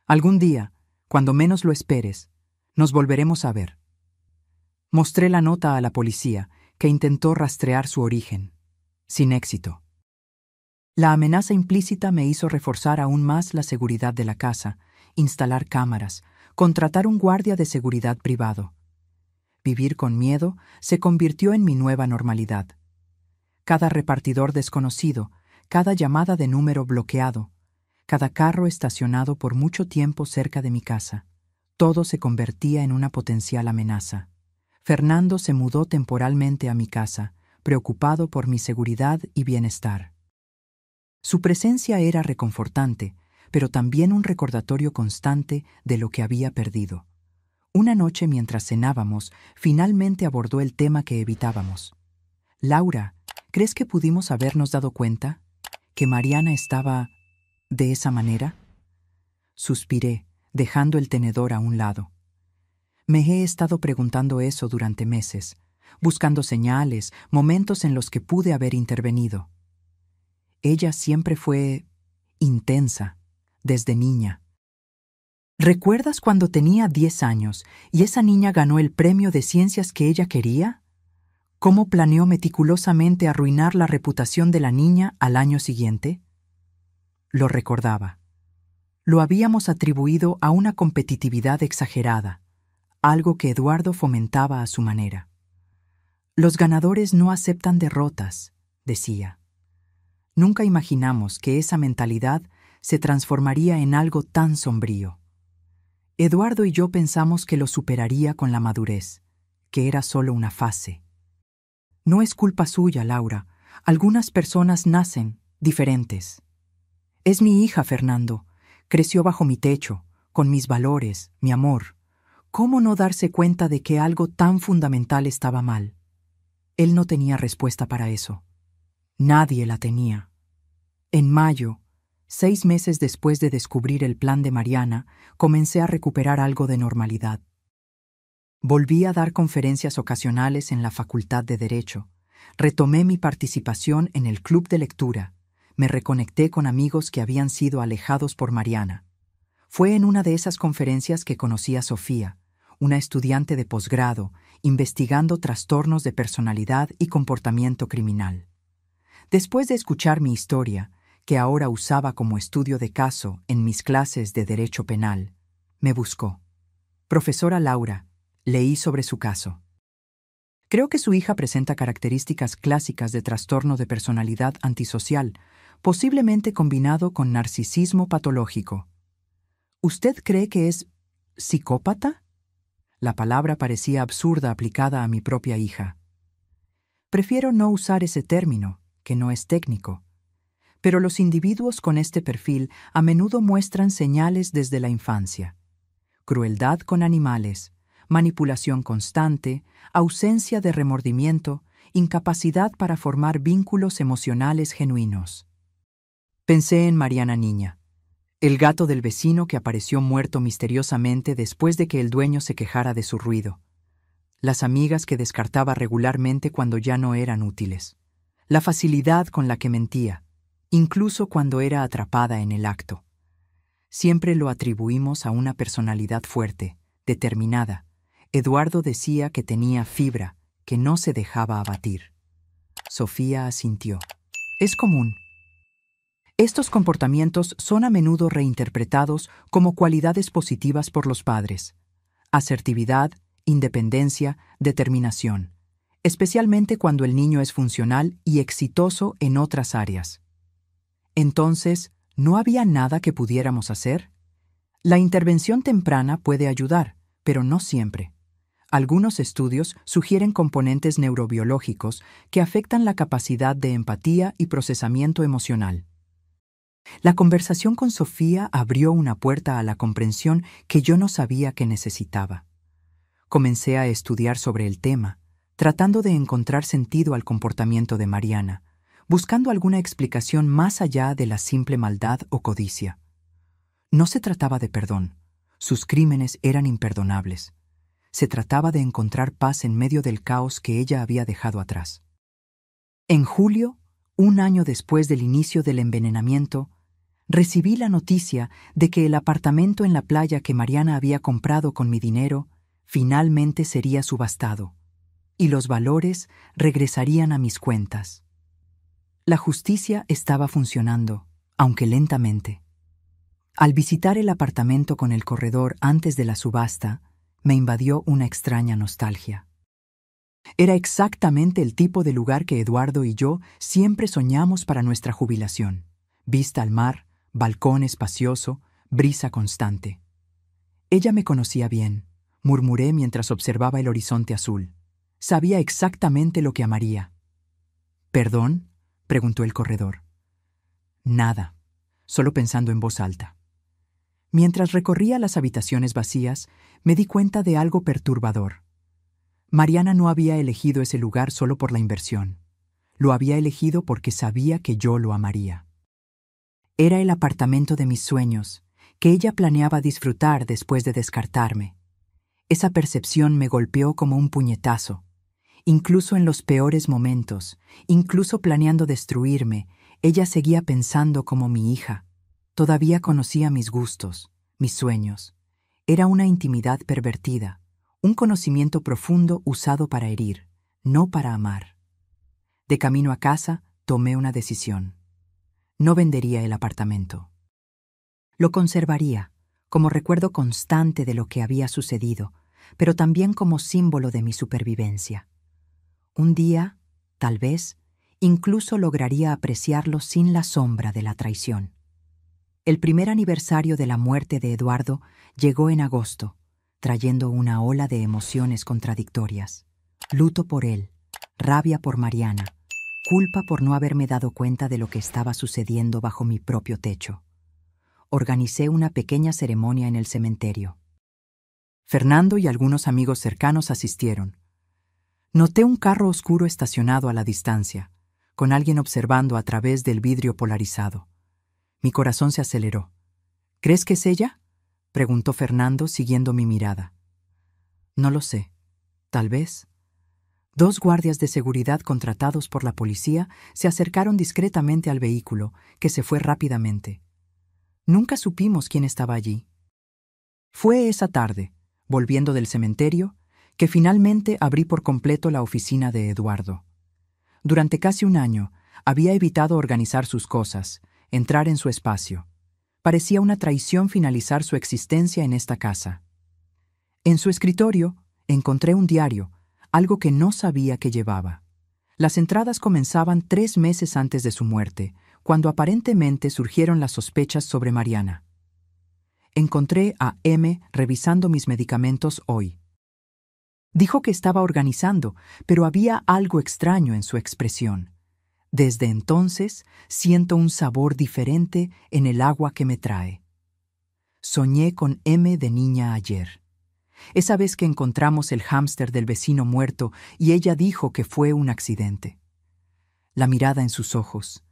Algún día, cuando menos lo esperes, nos volveremos a ver. Mostré la nota a la policía, que intentó rastrear su origen. Sin éxito. La amenaza implícita me hizo reforzar aún más la seguridad de la casa, instalar cámaras, contratar un guardia de seguridad privado. Vivir con miedo se convirtió en mi nueva normalidad. Cada repartidor desconocido, cada llamada de número bloqueado, cada carro estacionado por mucho tiempo cerca de mi casa, todo se convertía en una potencial amenaza. Fernando se mudó temporalmente a mi casa, preocupado por mi seguridad y bienestar. Su presencia era reconfortante, pero también un recordatorio constante de lo que había perdido. Una noche mientras cenábamos, finalmente abordó el tema que evitábamos. Laura, ¿crees que pudimos habernos dado cuenta que Mariana estaba de esa manera? Suspiré, dejando el tenedor a un lado. Me he estado preguntando eso durante meses, buscando señales, momentos en los que pude haber intervenido. Ella siempre fue intensa, desde niña. ¿Recuerdas cuando tenía 10 años y esa niña ganó el premio de ciencias que ella quería? ¿Cómo planeó meticulosamente arruinar la reputación de la niña al año siguiente? Lo recordaba. Lo habíamos atribuido a una competitividad exagerada, algo que Eduardo fomentaba a su manera. Los ganadores no aceptan derrotas, decía. Nunca imaginamos que esa mentalidad se transformaría en algo tan sombrío. Eduardo y yo pensamos que lo superaría con la madurez, que era solo una fase. No es culpa suya, Laura. Algunas personas nacen diferentes. Es mi hija, Fernando. Creció bajo mi techo, con mis valores, mi amor. ¿Cómo no darse cuenta de que algo tan fundamental estaba mal? Él no tenía respuesta para eso. Nadie la tenía. En mayo, 6 meses después de descubrir el plan de Mariana, comencé a recuperar algo de normalidad. Volví a dar conferencias ocasionales en la Facultad de Derecho. Retomé mi participación en el club de lectura. Me reconecté con amigos que habían sido alejados por Mariana. Fue en una de esas conferencias que conocí a Sofía, una estudiante de posgrado, investigando trastornos de personalidad y comportamiento criminal. Después de escuchar mi historia, que ahora usaba como estudio de caso en mis clases de Derecho Penal, me buscó. Profesora Laura, leí sobre su caso. Creo que su hija presenta características clásicas de trastorno de personalidad antisocial, posiblemente combinado con narcisismo patológico. ¿Usted cree que es psicópata? La palabra parecía absurda aplicada a mi propia hija. Prefiero no usar ese término, que no es técnico. Pero los individuos con este perfil a menudo muestran señales desde la infancia. Crueldad con animales, manipulación constante, ausencia de remordimiento, incapacidad para formar vínculos emocionales genuinos. Pensé en Mariana niña. El gato del vecino que apareció muerto misteriosamente después de que el dueño se quejara de su ruido. Las amigas que descartaba regularmente cuando ya no eran útiles. La facilidad con la que mentía, incluso cuando era atrapada en el acto. Siempre lo atribuimos a una personalidad fuerte, determinada. Eduardo decía que tenía fibra, que no se dejaba abatir. Sofía asintió. Es común. Estos comportamientos son a menudo reinterpretados como cualidades positivas por los padres. Asertividad, independencia, determinación, especialmente cuando el niño es funcional y exitoso en otras áreas. Entonces, ¿no había nada que pudiéramos hacer? La intervención temprana puede ayudar, pero no siempre. Algunos estudios sugieren componentes neurobiológicos que afectan la capacidad de empatía y procesamiento emocional. La conversación con Sofía abrió una puerta a la comprensión que yo no sabía que necesitaba. Comencé a estudiar sobre el tema, tratando de encontrar sentido al comportamiento de Mariana, buscando alguna explicación más allá de la simple maldad o codicia. No se trataba de perdón, sus crímenes eran imperdonables. Se trataba de encontrar paz en medio del caos que ella había dejado atrás. En julio, un año después del inicio del envenenamiento, recibí la noticia de que el apartamento en la playa que Mariana había comprado con mi dinero finalmente sería subastado, y los valores regresarían a mis cuentas. La justicia estaba funcionando, aunque lentamente. Al visitar el apartamento con el corredor antes de la subasta, me invadió una extraña nostalgia. Era exactamente el tipo de lugar que Eduardo y yo siempre soñamos para nuestra jubilación. Vista al mar, balcón espacioso, brisa constante. Ella me conocía bien, murmuré mientras observaba el horizonte azul. Sabía exactamente lo que amaría. ¿Perdón?, preguntó el corredor. Nada, solo pensando en voz alta. Mientras recorría las habitaciones vacías, me di cuenta de algo perturbador. Mariana no había elegido ese lugar solo por la inversión. Lo había elegido porque sabía que yo lo amaría. Era el apartamento de mis sueños, que ella planeaba disfrutar después de descartarme. Esa percepción me golpeó como un puñetazo. Incluso en los peores momentos, incluso planeando destruirme, ella seguía pensando como mi hija. Todavía conocía mis gustos, mis sueños. Era una intimidad pervertida, un conocimiento profundo usado para herir, no para amar. De camino a casa, tomé una decisión. No vendería el apartamento. Lo conservaría, como recuerdo constante de lo que había sucedido, pero también como símbolo de mi supervivencia. Un día, tal vez, incluso lograría apreciarlo sin la sombra de la traición. El primer aniversario de la muerte de Eduardo llegó en agosto, trayendo una ola de emociones contradictorias. Luto por él, rabia por Mariana, culpa por no haberme dado cuenta de lo que estaba sucediendo bajo mi propio techo. Organicé una pequeña ceremonia en el cementerio. Fernando y algunos amigos cercanos asistieron. Noté un carro oscuro estacionado a la distancia, con alguien observando a través del vidrio polarizado. Mi corazón se aceleró. ¿Crees que es ella?, preguntó Fernando siguiendo mi mirada. No lo sé. Tal vez. 2 guardias de seguridad contratados por la policía se acercaron discretamente al vehículo, que se fue rápidamente. Nunca supimos quién estaba allí. Fue esa tarde, volviendo del cementerio, que finalmente abrí por completo la oficina de Eduardo. Durante casi un año, había evitado organizar sus cosas, entrar en su espacio. Parecía una traición finalizar su existencia en esta casa. En su escritorio, encontré un diario, algo que no sabía que llevaba. Las entradas comenzaban 3 meses antes de su muerte, cuando aparentemente surgieron las sospechas sobre Mariana. Encontré a M revisando mis medicamentos hoy. Dijo que estaba organizando, pero había algo extraño en su expresión. Desde entonces siento un sabor diferente en el agua que me trae. Soñé con M de niña ayer. Esa vez que encontramos el hámster del vecino muerto y ella dijo que fue un accidente. La mirada en sus ojos,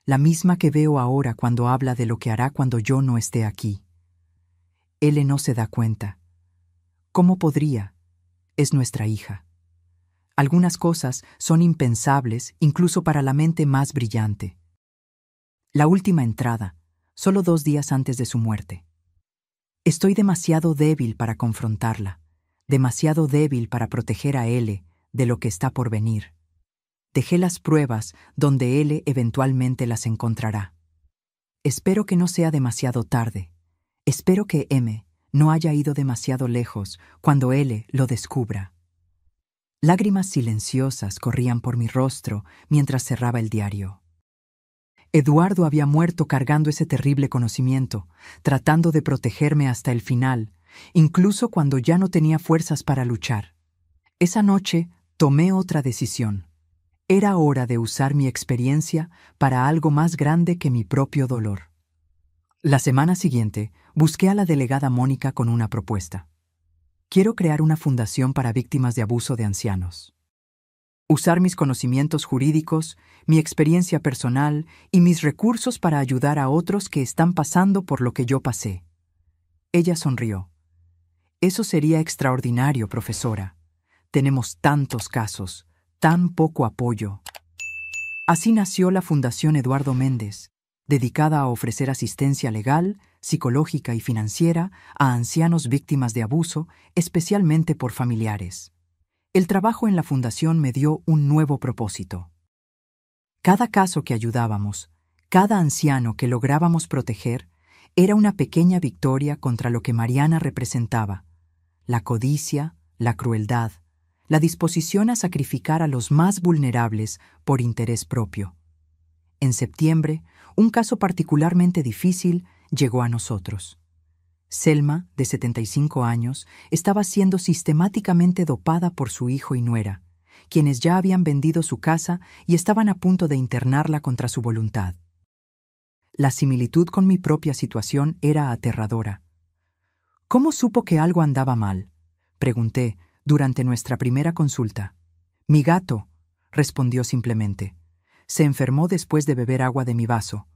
la misma que veo ahora cuando habla de lo que hará cuando yo no esté aquí. Él no se da cuenta. ¿Cómo podría? Es nuestra hija. Algunas cosas son impensables incluso para la mente más brillante. La última entrada, solo 2 días antes de su muerte. Estoy demasiado débil para confrontarla, demasiado débil para proteger a L de lo que está por venir. Dejé las pruebas donde L eventualmente las encontrará. Espero que no sea demasiado tarde. Espero que M no haya ido demasiado lejos cuando L lo descubra. Lágrimas silenciosas corrían por mi rostro mientras cerraba el diario. Eduardo había muerto cargando ese terrible conocimiento, tratando de protegerme hasta el final, incluso cuando ya no tenía fuerzas para luchar. Esa noche tomé otra decisión. Era hora de usar mi experiencia para algo más grande que mi propio dolor. La semana siguiente, busqué a la delegada Mónica con una propuesta. Quiero crear una fundación para víctimas de abuso de ancianos. Usar mis conocimientos jurídicos, mi experiencia personal y mis recursos para ayudar a otros que están pasando por lo que yo pasé. Ella sonrió. Eso sería extraordinario, profesora. Tenemos tantos casos, tan poco apoyo. Así nació la Fundación Eduardo Méndez, dedicada a ofrecer asistencia legal, psicológica y financiera a ancianos víctimas de abuso, especialmente por familiares. El trabajo en la fundación me dio un nuevo propósito. Cada caso que ayudábamos, cada anciano que lográbamos proteger, era una pequeña victoria contra lo que Mariana representaba: la codicia, la crueldad, la disposición a sacrificar a los más vulnerables por interés propio. En septiembre, un caso particularmente difícil llegó a nosotros. Selma, de 75 años, estaba siendo sistemáticamente dopada por su hijo y nuera, quienes ya habían vendido su casa y estaban a punto de internarla contra su voluntad. La similitud con mi propia situación era aterradora. ¿Cómo supo que algo andaba mal?, pregunté durante nuestra primera consulta. Mi gato, respondió simplemente. Se enfermó después de beber agua de mi vaso.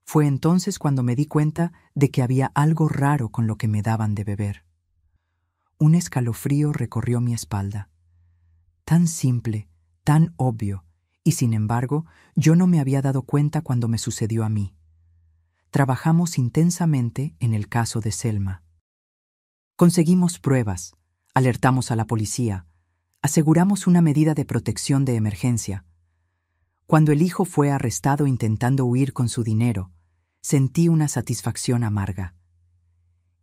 Fue entonces cuando me di cuenta de que había algo raro con lo que me daban de beber. Un escalofrío recorrió mi espalda. Tan simple, tan obvio, y sin embargo, yo no me había dado cuenta cuando me sucedió a mí. Trabajamos intensamente en el caso de Selma. Conseguimos pruebas, alertamos a la policía, aseguramos una medida de protección de emergencia. Cuando el hijo fue arrestado intentando huir con su dinero, sentí una satisfacción amarga.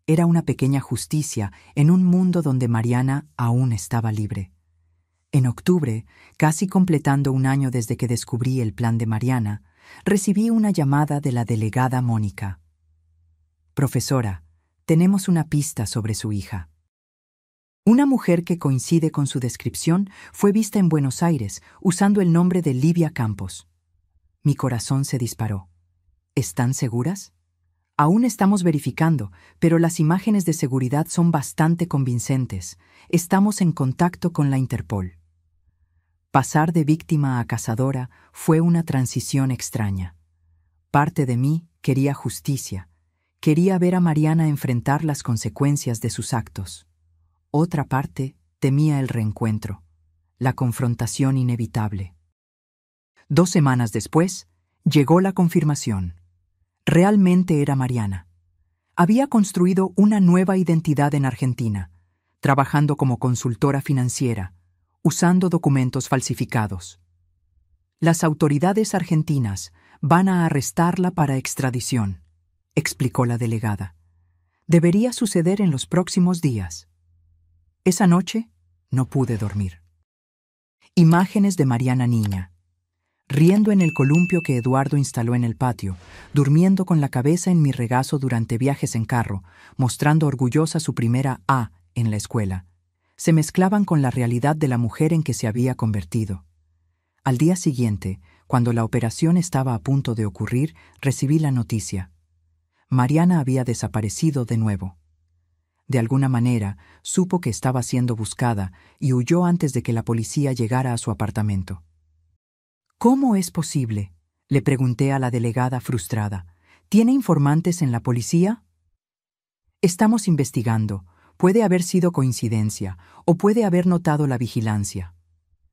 Era una pequeña justicia en un mundo donde Mariana aún estaba libre. En octubre, casi completando 1 año desde que descubrí el plan de Mariana, recibí una llamada de la delegada Mónica. Profesora, tenemos una pista sobre su hija. Una mujer que coincide con su descripción fue vista en Buenos Aires usando el nombre de Livia Campos. Mi corazón se disparó. ¿Están seguras? Aún estamos verificando, pero las imágenes de seguridad son bastante convincentes. Estamos en contacto con la Interpol. Pasar de víctima a cazadora fue una transición extraña. Parte de mí quería justicia. Quería ver a Mariana enfrentar las consecuencias de sus actos. Otra parte temía el reencuentro, la confrontación inevitable. 2 semanas después, llegó la confirmación. Realmente era Mariana. Había construido una nueva identidad en Argentina, trabajando como consultora financiera, usando documentos falsificados. Las autoridades argentinas van a arrestarla para extradición, explicó la delegada. Debería suceder en los próximos días. Esa noche no pude dormir. Imágenes de Mariana niña, riendo en el columpio que Eduardo instaló en el patio, durmiendo con la cabeza en mi regazo durante viajes en carro, mostrando orgullosa su primera A en la escuela, se mezclaban con la realidad de la mujer en que se había convertido. Al día siguiente, cuando la operación estaba a punto de ocurrir, recibí la noticia. Mariana había desaparecido de nuevo. De alguna manera, supo que estaba siendo buscada y huyó antes de que la policía llegara a su apartamento. ¿Cómo es posible?, Le pregunté a la delegada frustrada. ¿Tiene informantes en la policía? Estamos investigando. Puede haber sido coincidencia, o puede haber notado la vigilancia.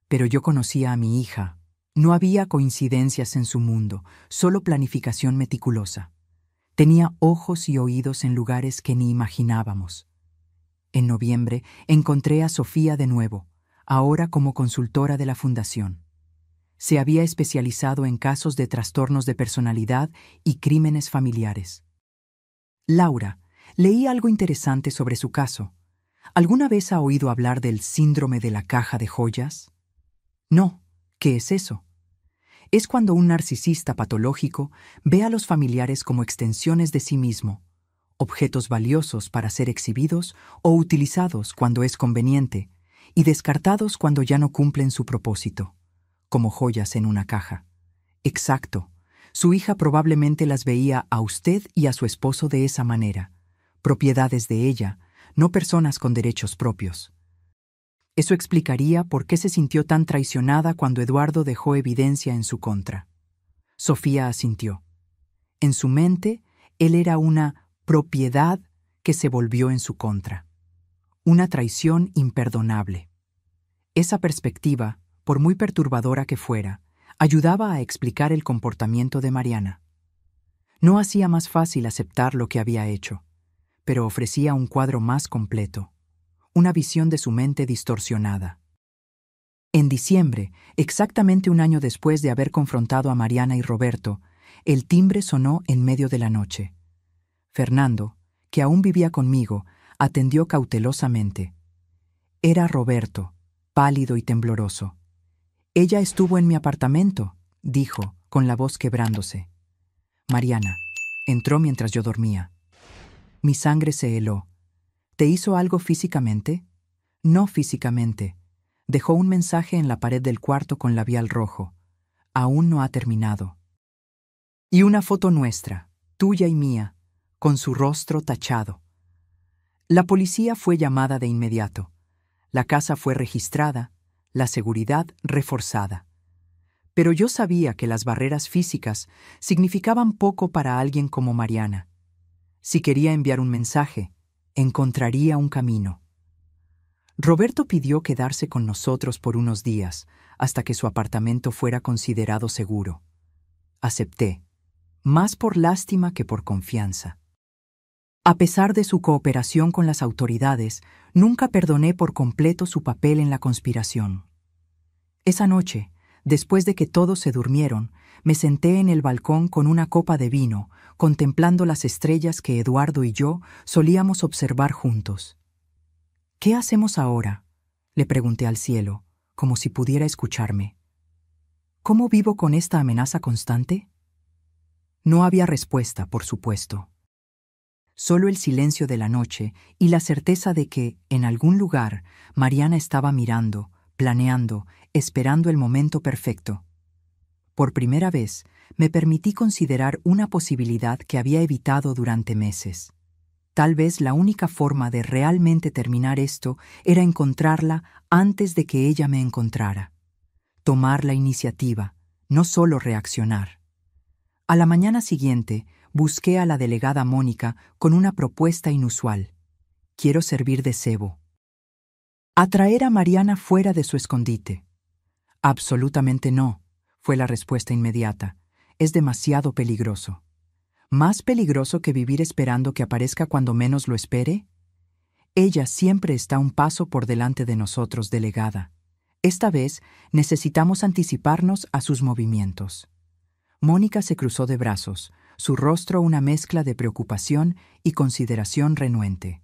Pero yo conocía a mi hija. No había coincidencias en su mundo, solo planificación meticulosa. Tenía ojos y oídos en lugares que ni imaginábamos. En noviembre encontré a Sofía de nuevo, ahora como consultora de la fundación. Se había especializado en casos de trastornos de personalidad y crímenes familiares. Laura, leí algo interesante sobre su caso. ¿Alguna vez ha oído hablar del síndrome de la caja de joyas? No. ¿Qué es eso? Es cuando un narcisista patológico ve a los familiares como extensiones de sí mismo, objetos valiosos para ser exhibidos o utilizados cuando es conveniente, y descartados cuando ya no cumplen su propósito, como joyas en una caja. Exacto. Su hija probablemente las veía a usted y a su esposo de esa manera, propiedades de ella, no personas con derechos propios. Eso explicaría por qué se sintió tan traicionada cuando Eduardo dejó evidencia en su contra. Sofía asintió. En su mente, él era una propiedad que se volvió en su contra. Una traición imperdonable. Esa perspectiva, por muy perturbadora que fuera, ayudaba a explicar el comportamiento de Mariana. No hacía más fácil aceptar lo que había hecho, pero ofrecía un cuadro más completo. Una visión de su mente distorsionada. En diciembre, exactamente un año después de haber confrontado a Mariana y Roberto, el timbre sonó en medio de la noche. Fernando, que aún vivía conmigo, atendió cautelosamente. Era Roberto, pálido y tembloroso. «Ella estuvo en mi apartamento», dijo, con la voz quebrándose. Mariana, entró mientras yo dormía. Mi sangre se heló. ¿Te hizo algo físicamente? No físicamente. Dejó un mensaje en la pared del cuarto con labial rojo. Aún no ha terminado. Y una foto nuestra, tuya y mía, con su rostro tachado. La policía fue llamada de inmediato. La casa fue registrada, la seguridad reforzada. Pero yo sabía que las barreras físicas significaban poco para alguien como Mariana. Si quería enviar un mensaje, encontraría un camino. Roberto pidió quedarse con nosotros por unos días, hasta que su apartamento fuera considerado seguro. Acepté, más por lástima que por confianza. A pesar de su cooperación con las autoridades, nunca perdoné por completo su papel en la conspiración. Esa noche, después de que todos se durmieron, me senté en el balcón con una copa de vino, contemplando las estrellas que Eduardo y yo solíamos observar juntos. «¿Qué hacemos ahora?», le pregunté al cielo, como si pudiera escucharme. «¿Cómo vivo con esta amenaza constante?». No había respuesta, por supuesto. Solo el silencio de la noche y la certeza de que, en algún lugar, Mariana estaba mirando, planeando, esperando el momento perfecto. Por primera vez, me permití considerar una posibilidad que había evitado durante meses. Tal vez la única forma de realmente terminar esto era encontrarla antes de que ella me encontrara. Tomar la iniciativa, no solo reaccionar. A la mañana siguiente, busqué a la delegada Mónica con una propuesta inusual. Quiero servir de cebo. Atraer a Mariana fuera de su escondite. Absolutamente no, fue la respuesta inmediata. Es demasiado peligroso. ¿Más peligroso que vivir esperando que aparezca cuando menos lo espere? Ella siempre está un paso por delante de nosotros, delegada. Esta vez necesitamos anticiparnos a sus movimientos. Mónica se cruzó de brazos, su rostro una mezcla de preocupación y consideración renuente.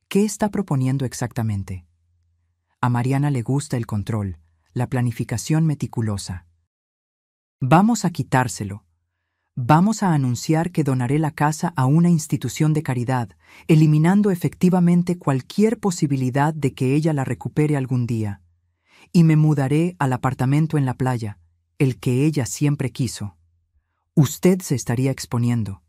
¿Qué está proponiendo exactamente? A Mariana le gusta el control, la planificación meticulosa. Vamos a quitárselo. Vamos a anunciar que donaré la casa a una institución de caridad, eliminando efectivamente cualquier posibilidad de que ella la recupere algún día. Y me mudaré al apartamento en la playa, el que ella siempre quiso. Usted se estaría exponiendo.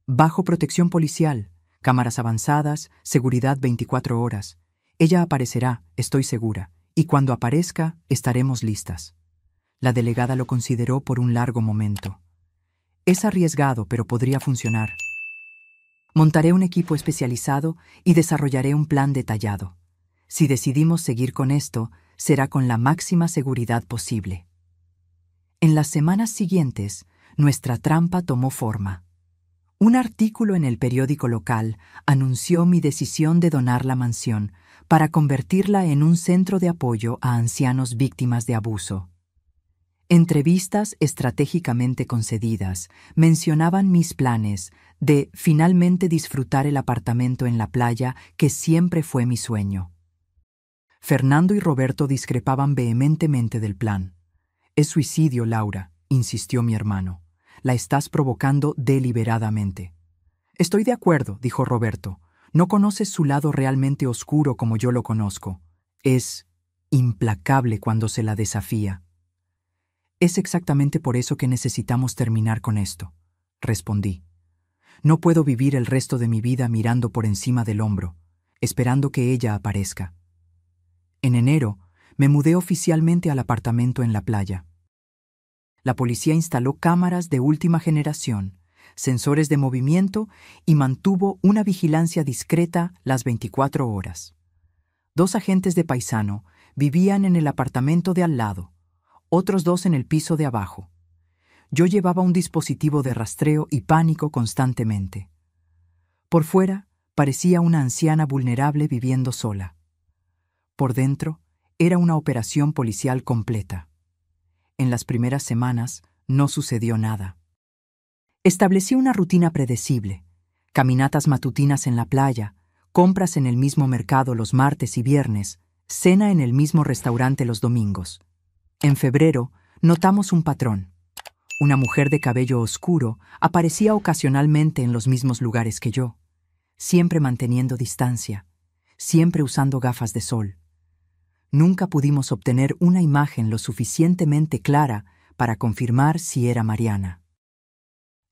Bajo protección policial, cámaras avanzadas, seguridad 24 horas. Ella aparecerá, estoy segura, y cuando aparezca, estaremos listas. La delegada lo consideró por un largo momento. Es arriesgado, pero podría funcionar. Montaré un equipo especializado y desarrollaré un plan detallado. Si decidimos seguir con esto, será con la máxima seguridad posible. En las semanas siguientes, nuestra trampa tomó forma. Un artículo en el periódico local anunció mi decisión de donar la mansión para convertirla en un centro de apoyo a ancianos víctimas de abuso. Entrevistas estratégicamente concedidas mencionaban mis planes de finalmente disfrutar el apartamento en la playa que siempre fue mi sueño. Fernando y Roberto discrepaban vehementemente del plan. «Es suicidio, Laura», insistió mi hermano. «La estás provocando deliberadamente». «Estoy de acuerdo», dijo Roberto. «No conoces su lado realmente oscuro como yo lo conozco. Es implacable cuando se la desafía». «Es exactamente por eso que necesitamos terminar con esto», respondí. «No puedo vivir el resto de mi vida mirando por encima del hombro, esperando que ella aparezca». En enero, me mudé oficialmente al apartamento en la playa. La policía instaló cámaras de última generación, sensores de movimiento y mantuvo una vigilancia discreta las 24 horas. 2 agentes de paisano vivían en el apartamento de al lado, otros 2 en el piso de abajo. Yo llevaba un dispositivo de rastreo y pánico constantemente. Por fuera, parecía una anciana vulnerable viviendo sola. Por dentro, era una operación policial completa. En las primeras semanas no sucedió nada. Establecí una rutina predecible: caminatas matutinas en la playa, compras en el mismo mercado los martes y viernes, cena en el mismo restaurante los domingos. En febrero, notamos un patrón. Una mujer de cabello oscuro aparecía ocasionalmente en los mismos lugares que yo, siempre manteniendo distancia, siempre usando gafas de sol. Nunca pudimos obtener una imagen lo suficientemente clara para confirmar si era Mariana.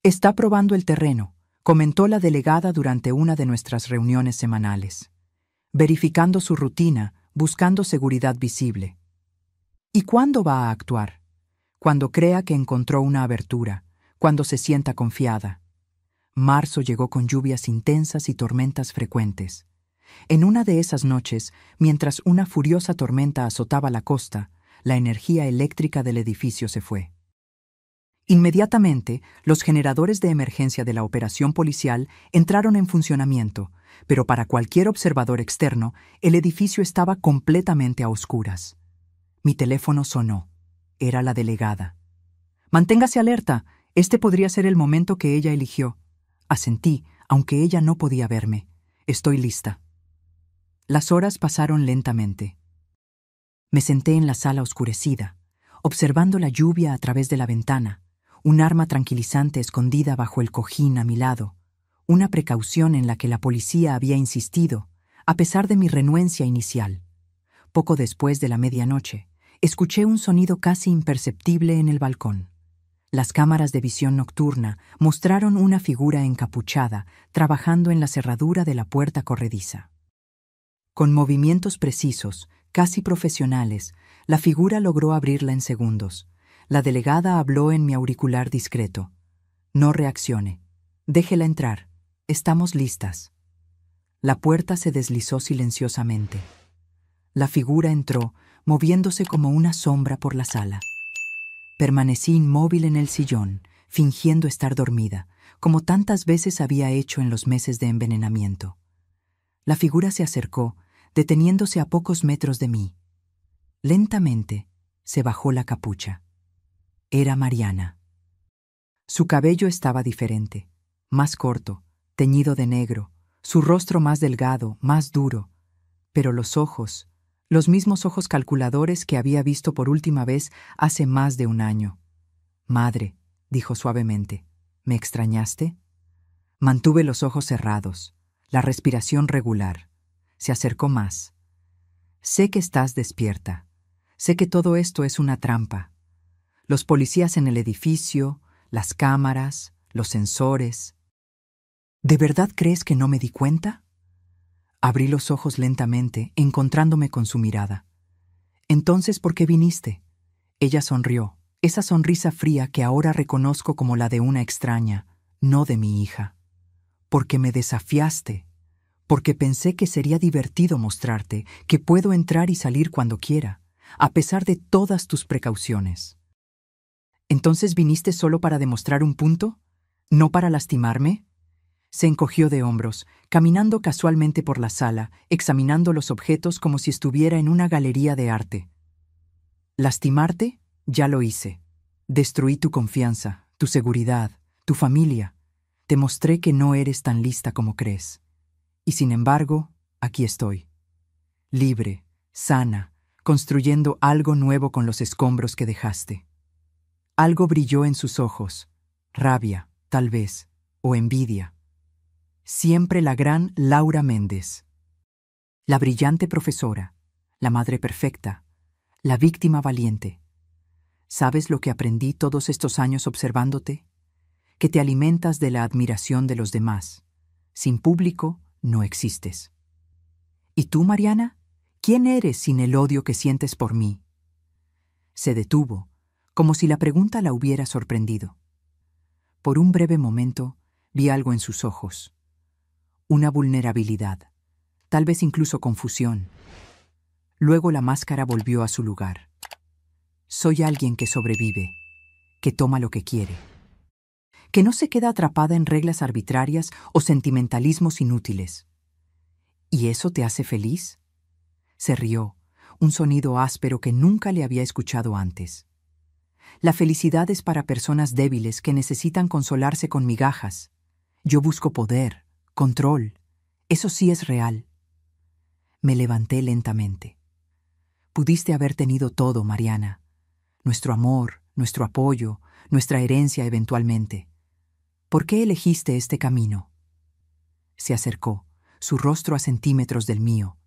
«Está probando el terreno», comentó la delegada durante una de nuestras reuniones semanales. «Verificando su rutina, buscando seguridad visible». «¿Y cuándo va a actuar?» «Cuando crea que encontró una abertura, cuando se sienta confiada». Marzo llegó con lluvias intensas y tormentas frecuentes. En una de esas noches, mientras una furiosa tormenta azotaba la costa, la energía eléctrica del edificio se fue. Inmediatamente, los generadores de emergencia de la operación policial entraron en funcionamiento, pero para cualquier observador externo, el edificio estaba completamente a oscuras. Mi teléfono sonó. Era la delegada. «Manténgase alerta. Este podría ser el momento que ella eligió». Asentí, aunque ella no podía verme. «Estoy lista». Las horas pasaron lentamente. Me senté en la sala oscurecida, observando la lluvia a través de la ventana, un arma tranquilizante escondida bajo el cojín a mi lado, una precaución en la que la policía había insistido, a pesar de mi renuencia inicial. Poco después de la medianoche, escuché un sonido casi imperceptible en el balcón. Las cámaras de visión nocturna mostraron una figura encapuchada trabajando en la cerradura de la puerta corrediza. Con movimientos precisos, casi profesionales, la figura logró abrirla en segundos. La delegada habló en mi auricular discreto. «No reaccione. Déjela entrar. Estamos listas». La puerta se deslizó silenciosamente. La figura entró, moviéndose como una sombra por la sala. Permanecí inmóvil en el sillón, fingiendo estar dormida, como tantas veces había hecho en los meses de envenenamiento. La figura se acercó, deteniéndose a pocos metros de mí. Lentamente se bajó la capucha. Era Mariana. Su cabello estaba diferente, más corto, teñido de negro, su rostro más delgado, más duro, pero los ojos, los mismos ojos calculadores que había visto por última vez hace más de un año. «Madre», dijo suavemente, «¿me extrañaste?» Mantuve los ojos cerrados, la respiración regular. Se acercó más. «Sé que estás despierta. Sé que todo esto es una trampa. Los policías en el edificio, las cámaras, los sensores. ¿De verdad crees que no me di cuenta?» Abrí los ojos lentamente, encontrándome con su mirada. «Entonces, ¿por qué viniste?» Ella sonrió, Esa sonrisa fría que ahora reconozco como la de una extraña, no de mi hija. Porque me desafiaste, porque pensé que sería divertido mostrarte que puedo entrar y salir cuando quiera, a pesar de todas tus precauciones. ¿Entonces viniste solo para demostrar un punto? ¿No para lastimarme? Se encogió de hombros, caminando casualmente por la sala, examinando los objetos como si estuviera en una galería de arte. ¿Lastimarte? Ya lo hice. Destruí tu confianza, tu seguridad, tu familia. Te mostré que no eres tan lista como crees. Y sin embargo, aquí estoy. Libre, sana, construyendo algo nuevo con los escombros que dejaste. Algo brilló en sus ojos, rabia, tal vez, o envidia. Siempre la gran Laura Méndez. La brillante profesora, la madre perfecta, la víctima valiente. ¿Sabes lo que aprendí todos estos años observándote? Que te alimentas de la admiración de los demás. Sin público, no existes. ¿Y tú, Mariana? ¿Quién eres sin el odio que sientes por mí? Se detuvo, como si la pregunta la hubiera sorprendido. Por un breve momento, vi algo en sus ojos. Una vulnerabilidad, tal vez incluso confusión. Luego la máscara volvió a su lugar. Soy alguien que sobrevive, que toma lo que quiere, que no se queda atrapada en reglas arbitrarias o sentimentalismos inútiles. ¿Y eso te hace feliz? Se rió, un sonido áspero que nunca le había escuchado antes. La felicidad es para personas débiles que necesitan consolarse con migajas. Yo busco poder, control. Eso sí es real. Me levanté lentamente. Pudiste haber tenido todo, Mariana. Nuestro amor, nuestro apoyo, nuestra herencia eventualmente. ¿Por qué elegiste este camino? Se acercó, su rostro a centímetros del mío.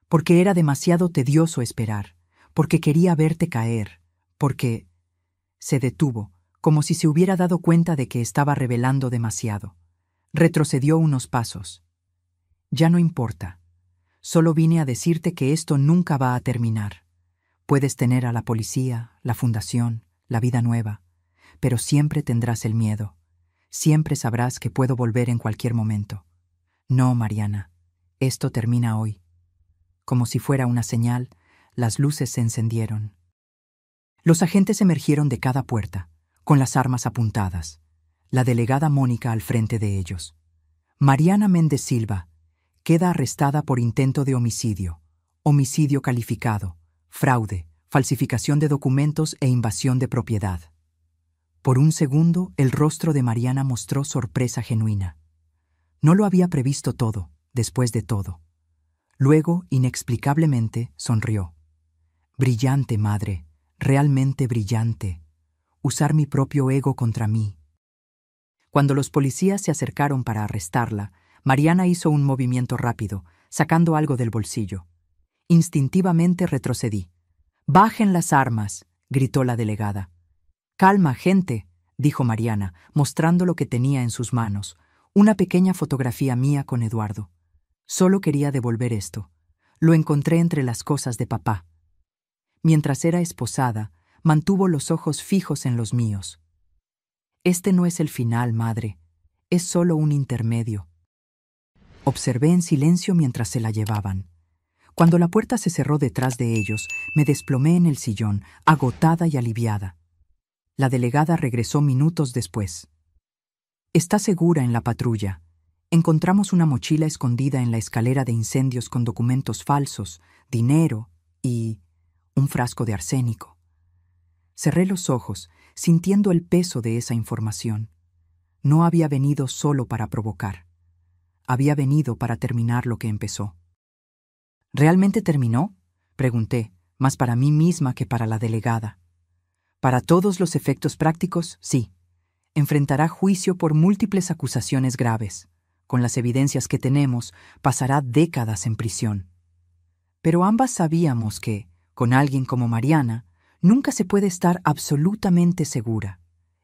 Porque era demasiado tedioso esperar, porque quería verte caer, porque... Se detuvo, como si se hubiera dado cuenta de que estaba revelando demasiado. Retrocedió unos pasos. Ya no importa. Solo vine a decirte que esto nunca va a terminar. Puedes tener a la policía, la fundación, la vida nueva, pero siempre tendrás el miedo. Siempre sabrás que puedo volver en cualquier momento. No, Mariana, esto termina hoy. Como si fuera una señal, las luces se encendieron. Los agentes emergieron de cada puerta, con las armas apuntadas. La delegada Mónica al frente de ellos. Mariana Méndez Silva queda arrestada por intento de homicidio, homicidio calificado, fraude, falsificación de documentos e invasión de propiedad. Por un segundo, el rostro de Mariana mostró sorpresa genuina. No lo había previsto todo, después de todo. Luego, inexplicablemente, sonrió. Brillante, madre. Realmente brillante. Usar mi propio ego contra mí. Cuando los policías se acercaron para arrestarla, Mariana hizo un movimiento rápido, sacando algo del bolsillo. Instintivamente retrocedí. «¡Bajen las armas!», gritó la delegada. «Calma, gente», dijo Mariana, mostrando lo que tenía en sus manos, una pequeña fotografía mía con Eduardo. Solo quería devolver esto. Lo encontré entre las cosas de papá. Mientras era esposada, mantuvo los ojos fijos en los míos. Este no es el final, madre. Es solo un intermedio. Observé en silencio mientras se la llevaban. Cuando la puerta se cerró detrás de ellos, me desplomé en el sillón, agotada y aliviada. La delegada regresó minutos después. «Está segura en la patrulla. Encontramos una mochila escondida en la escalera de incendios con documentos falsos, dinero y... un frasco de arsénico». Cerré los ojos, sintiendo el peso de esa información. No había venido solo para provocar. Había venido para terminar lo que empezó. ¿Realmente terminó?, pregunté, más para mí misma que para la delegada. Para todos los efectos prácticos, sí. Enfrentará juicio por múltiples acusaciones graves. Con las evidencias que tenemos, pasará décadas en prisión. Pero ambas sabíamos que, con alguien como Mariana, nunca se puede estar absolutamente segura.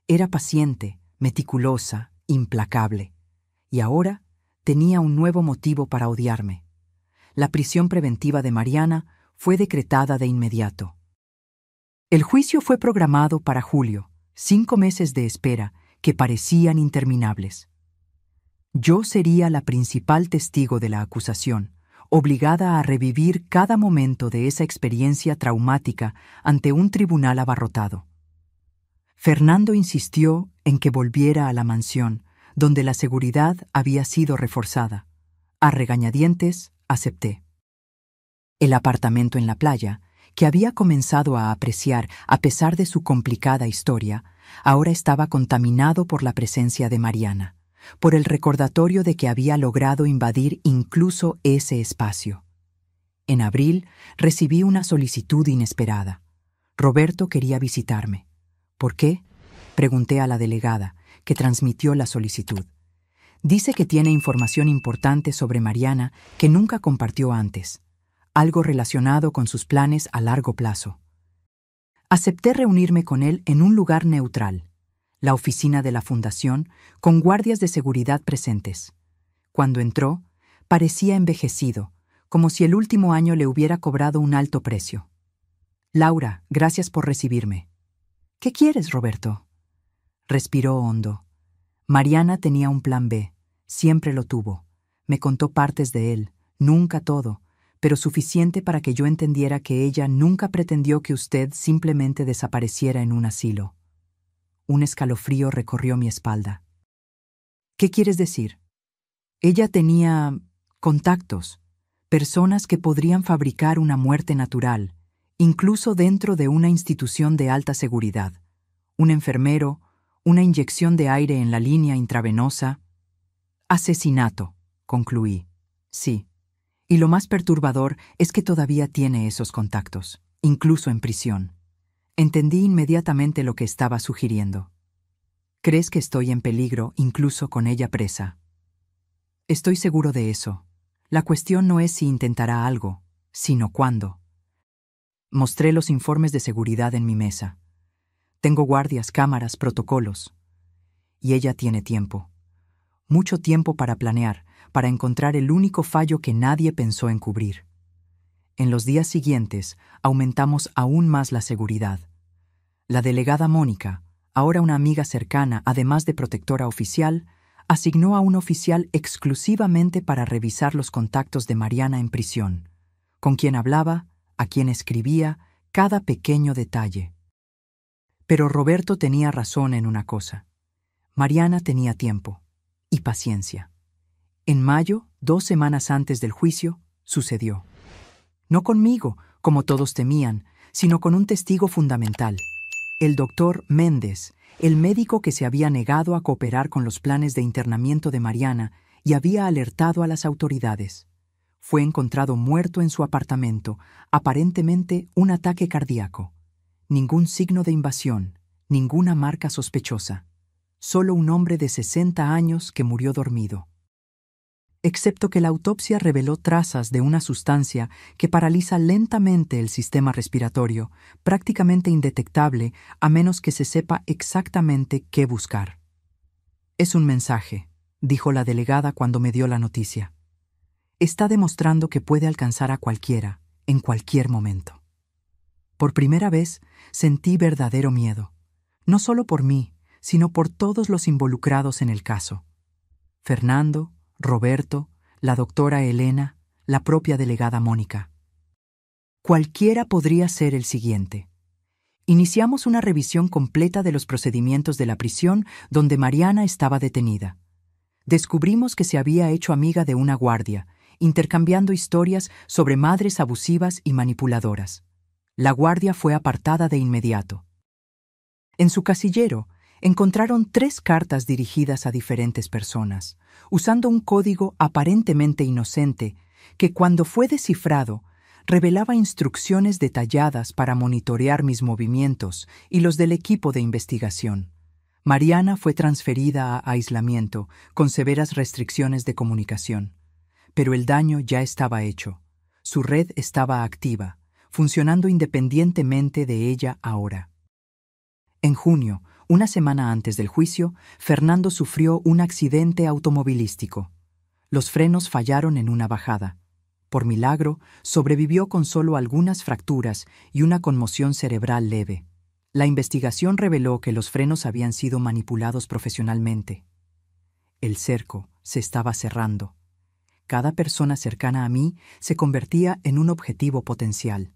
Era paciente, meticulosa, implacable. Y ahora tenía un nuevo motivo para odiarme. La prisión preventiva de Mariana fue decretada de inmediato. El juicio fue programado para julio, 5 meses de espera que parecían interminables. Yo sería la principal testigo de la acusación, obligada a revivir cada momento de esa experiencia traumática ante un tribunal abarrotado. Fernando insistió en que volviera a la mansión, donde la seguridad había sido reforzada. A regañadientes, acepté. El apartamento en la playa, que había comenzado a apreciar a pesar de su complicada historia, ahora estaba contaminado por la presencia de Mariana, por el recordatorio de que había logrado invadir incluso ese espacio. En abril recibí una solicitud inesperada. Roberto quería visitarme. ¿Por qué? Pregunté a la delegada, que transmitió la solicitud. Dice que tiene información importante sobre Mariana que nunca compartió antes, algo relacionado con sus planes a largo plazo. Acepté reunirme con él en un lugar neutral, la oficina de la fundación, con guardias de seguridad presentes. Cuando entró, parecía envejecido, como si el último año le hubiera cobrado un alto precio. Laura, gracias por recibirme. ¿Qué quieres, Roberto? Respiró hondo. Mariana tenía un plan B, siempre lo tuvo. Me contó partes de él, nunca todo, pero suficiente para que yo entendiera que ella nunca pretendió que usted simplemente desapareciera en un asilo. Un escalofrío recorrió mi espalda. ¿Qué quieres decir? Ella tenía contactos, personas que podrían fabricar una muerte natural, incluso dentro de una institución de alta seguridad. Un enfermero, una inyección de aire en la línea intravenosa. Asesinato, concluí. Sí. Y lo más perturbador es que todavía tiene esos contactos, incluso en prisión. Entendí inmediatamente lo que estaba sugiriendo. ¿Crees que estoy en peligro incluso con ella presa? Estoy seguro de eso. La cuestión no es si intentará algo, sino cuándo. Mostré los informes de seguridad en mi mesa. Tengo guardias, cámaras, protocolos. Y ella tiene tiempo. Mucho tiempo para planear, para encontrar el único fallo que nadie pensó en cubrir. En los días siguientes, aumentamos aún más la seguridad. La delegada Mónica, ahora una amiga cercana, además de protectora oficial, asignó a un oficial exclusivamente para revisar los contactos de Mariana en prisión, con quien hablaba, a quien escribía, cada pequeño detalle. Pero Roberto tenía razón en una cosa. Mariana tenía tiempo y paciencia. En mayo, 2 semanas antes del juicio, sucedió. No conmigo, como todos temían, sino con un testigo fundamental, el doctor Méndez, el médico que se había negado a cooperar con los planes de internamiento de Mariana y había alertado a las autoridades. Fue encontrado muerto en su apartamento, aparentemente un ataque cardíaco. Ningún signo de invasión, ninguna marca sospechosa. Solo un hombre de 60 años que murió dormido. Excepto que la autopsia reveló trazas de una sustancia que paraliza lentamente el sistema respiratorio, prácticamente indetectable a menos que se sepa exactamente qué buscar. Es un mensaje, dijo la delegada cuando me dio la noticia. Está demostrando que puede alcanzar a cualquiera, en cualquier momento. Por primera vez sentí verdadero miedo, no solo por mí, sino por todos los involucrados en el caso. Fernando, Roberto, la doctora Elena, la propia delegada Mónica. Cualquiera podría ser el siguiente. Iniciamos una revisión completa de los procedimientos de la prisión donde Mariana estaba detenida. Descubrimos que se había hecho amiga de una guardia, intercambiando historias sobre madres abusivas y manipuladoras. La guardia fue apartada de inmediato. En su casillero, encontraron 3 cartas dirigidas a diferentes personas, usando un código aparentemente inocente que, cuando fue descifrado, revelaba instrucciones detalladas para monitorear mis movimientos y los del equipo de investigación. Mariana fue transferida a aislamiento, con severas restricciones de comunicación. Pero el daño ya estaba hecho. Su red estaba activa, funcionando independientemente de ella ahora. En junio, una semana antes del juicio, Fernando sufrió un accidente automovilístico. Los frenos fallaron en una bajada. Por milagro, sobrevivió con solo algunas fracturas y una conmoción cerebral leve. La investigación reveló que los frenos habían sido manipulados profesionalmente. El cerco se estaba cerrando. Cada persona cercana a mí se convertía en un objetivo potencial.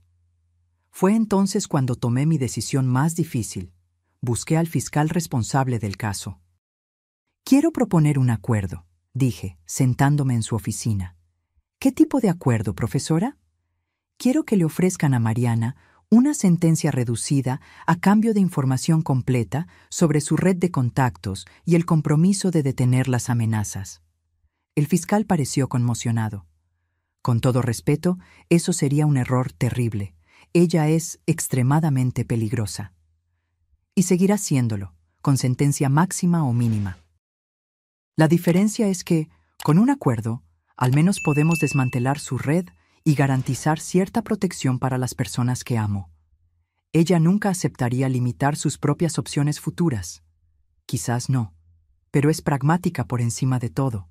Fue entonces cuando tomé mi decisión más difícil. Busqué al fiscal responsable del caso. «Quiero proponer un acuerdo», dije, sentándome en su oficina. «¿Qué tipo de acuerdo, profesora?» «Quiero que le ofrezcan a Mariana una sentencia reducida a cambio de información completa sobre su red de contactos y el compromiso de detener las amenazas». El fiscal pareció conmocionado. «Con todo respeto, eso sería un error terrible. Ella es extremadamente peligrosa. Y seguirá siéndolo, con sentencia máxima o mínima. La diferencia es que, con un acuerdo, al menos podemos desmantelar su red y garantizar cierta protección para las personas que amo. Ella nunca aceptaría limitar sus propias opciones futuras. Quizás no, pero es pragmática por encima de todo.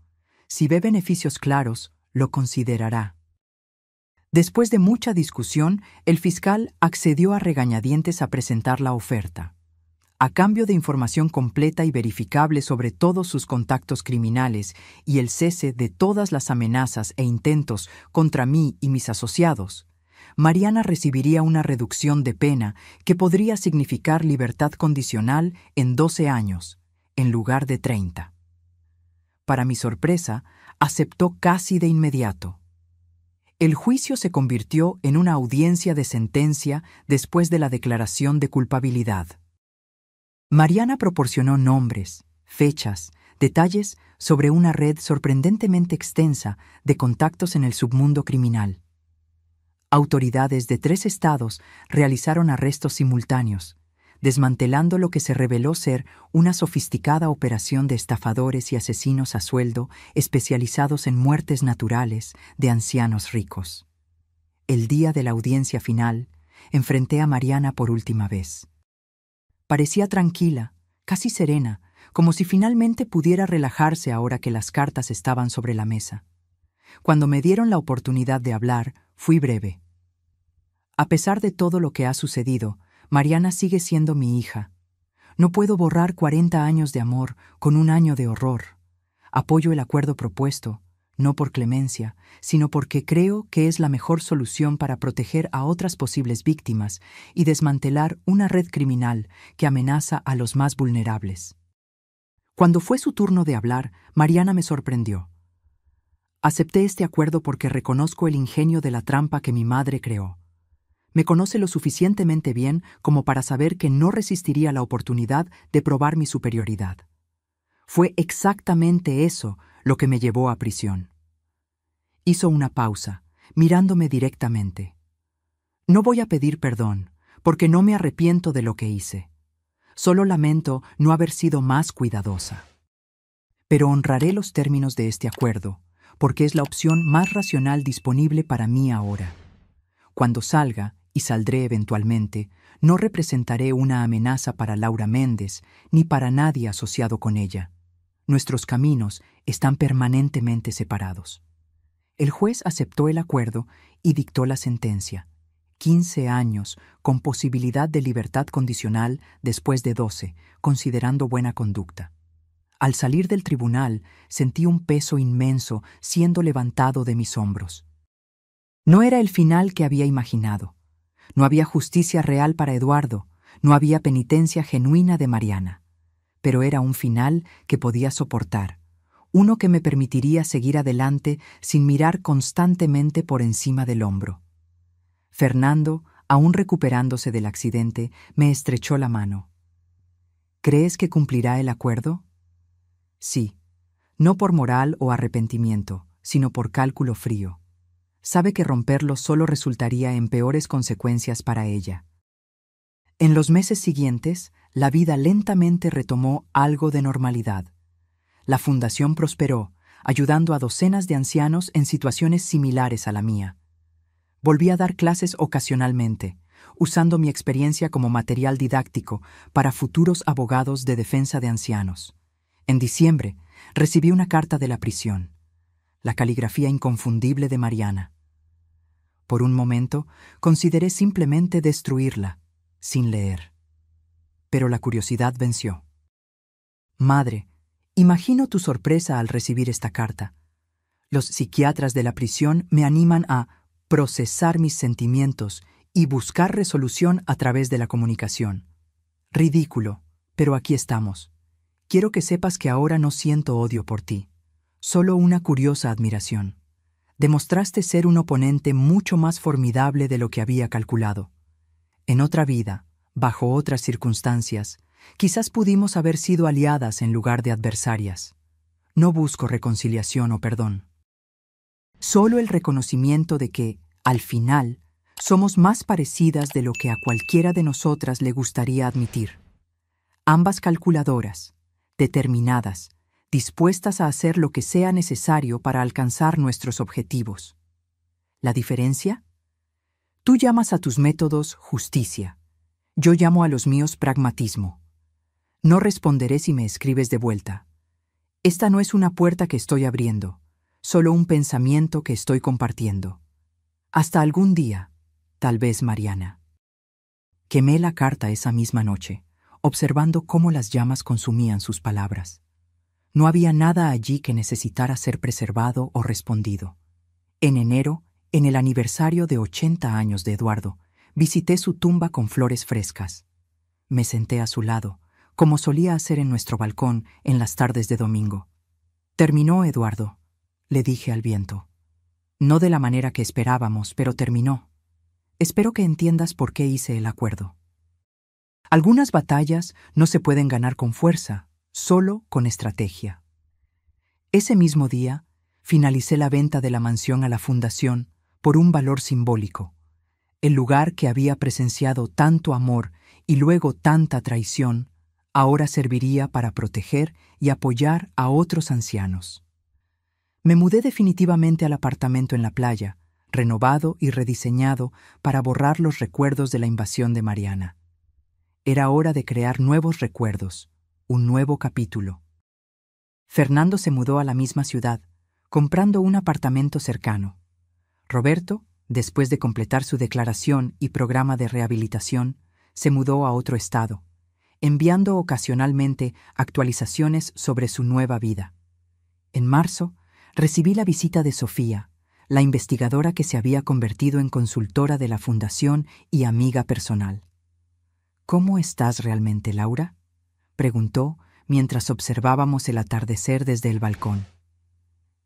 Si ve beneficios claros, lo considerará». Después de mucha discusión, el fiscal accedió a regañadientes a presentar la oferta. A cambio de información completa y verificable sobre todos sus contactos criminales y el cese de todas las amenazas e intentos contra mí y mis asociados, Mariana recibiría una reducción de pena que podría significar libertad condicional en 12 años, en lugar de 30. Para mi sorpresa, aceptó casi de inmediato. El juicio se convirtió en una audiencia de sentencia después de la declaración de culpabilidad. Mariana proporcionó nombres, fechas, detalles sobre una red sorprendentemente extensa de contactos en el submundo criminal. Autoridades de 3 estados realizaron arrestos simultáneos, desmantelando lo que se reveló ser una sofisticada operación de estafadores y asesinos a sueldo especializados en muertes naturales de ancianos ricos. El día de la audiencia final, enfrenté a Mariana por última vez. Parecía tranquila, casi serena, como si finalmente pudiera relajarse ahora que las cartas estaban sobre la mesa. Cuando me dieron la oportunidad de hablar, fui breve. «A pesar de todo lo que ha sucedido, Mariana sigue siendo mi hija. No puedo borrar 40 años de amor con un año de horror. Apoyo el acuerdo propuesto, no por clemencia, sino porque creo que es la mejor solución para proteger a otras posibles víctimas y desmantelar una red criminal que amenaza a los más vulnerables». Cuando fue su turno de hablar, Mariana me sorprendió. «Acepté este acuerdo porque reconozco el ingenio de la trampa que mi madre creó. Me conoce lo suficientemente bien como para saber que no resistiría la oportunidad de probar mi superioridad. Fue exactamente eso lo que me llevó a prisión». Hizo una pausa, mirándome directamente. «No voy a pedir perdón, porque no me arrepiento de lo que hice. Solo lamento no haber sido más cuidadosa. Pero honraré los términos de este acuerdo, porque es la opción más racional disponible para mí ahora. Cuando salga, y saldré eventualmente, no representaré una amenaza para Laura Méndez ni para nadie asociado con ella. Nuestros caminos están permanentemente separados». El juez aceptó el acuerdo y dictó la sentencia. 15 años, con posibilidad de libertad condicional después de 12, considerando buena conducta. Al salir del tribunal, sentí un peso inmenso siendo levantado de mis hombros. No era el final que había imaginado. No había justicia real para Eduardo, no había penitencia genuina de Mariana. Pero era un final que podía soportar, uno que me permitiría seguir adelante sin mirar constantemente por encima del hombro. Fernando, aún recuperándose del accidente, me estrechó la mano. «¿Crees que cumplirá el acuerdo?» «Sí, no por moral o arrepentimiento, sino por cálculo frío. Sabe que romperlo solo resultaría en peores consecuencias para ella». En los meses siguientes, la vida lentamente retomó algo de normalidad. La fundación prosperó, ayudando a docenas de ancianos en situaciones similares a la mía. Volví a dar clases ocasionalmente, usando mi experiencia como material didáctico para futuros abogados de defensa de ancianos. En diciembre, recibí una carta de la prisión. La caligrafía inconfundible de Mariana. Por un momento, consideré simplemente destruirla, sin leer. Pero la curiosidad venció. Madre, imagino tu sorpresa al recibir esta carta. Los psiquiatras de la prisión me animan a procesar mis sentimientos y buscar resolución a través de la comunicación. Ridículo, pero aquí estamos. Quiero que sepas que ahora no siento odio por ti, solo una curiosa admiración. Demostraste ser un oponente mucho más formidable de lo que había calculado. En otra vida, bajo otras circunstancias, quizás pudimos haber sido aliadas en lugar de adversarias. No busco reconciliación o perdón. Solo el reconocimiento de que, al final, somos más parecidas de lo que a cualquiera de nosotras le gustaría admitir. Ambas calculadoras, determinadas, dispuestas a hacer lo que sea necesario para alcanzar nuestros objetivos. ¿La diferencia? Tú llamas a tus métodos justicia. Yo llamo a los míos pragmatismo. No responderé si me escribes de vuelta. Esta no es una puerta que estoy abriendo, solo un pensamiento que estoy compartiendo. Hasta algún día, tal vez, Mariana. Quemé la carta esa misma noche, observando cómo las llamas consumían sus palabras. No había nada allí que necesitara ser preservado o respondido. En enero, en el aniversario de 80 años de Eduardo, visité su tumba con flores frescas. Me senté a su lado, como solía hacer en nuestro balcón en las tardes de domingo. Terminó, Eduardo, le dije al viento. No de la manera que esperábamos, pero terminó. Espero que entiendas por qué hice el acuerdo. Algunas batallas no se pueden ganar con fuerza, solo con estrategia. Ese mismo día, finalicé la venta de la mansión a la fundación por un valor simbólico. El lugar que había presenciado tanto amor y luego tanta traición, ahora serviría para proteger y apoyar a otros ancianos. Me mudé definitivamente al apartamento en la playa, renovado y rediseñado para borrar los recuerdos de la invasión de Mariana. Era hora de crear nuevos recuerdos, un nuevo capítulo. Fernando se mudó a la misma ciudad, comprando un apartamento cercano. Roberto, después de completar su declaración y programa de rehabilitación, se mudó a otro estado, enviando ocasionalmente actualizaciones sobre su nueva vida. En marzo, recibí la visita de Sofía, la investigadora que se había convertido en consultora de la fundación y amiga personal. ¿Cómo estás realmente, Laura?, preguntó mientras observábamos el atardecer desde el balcón.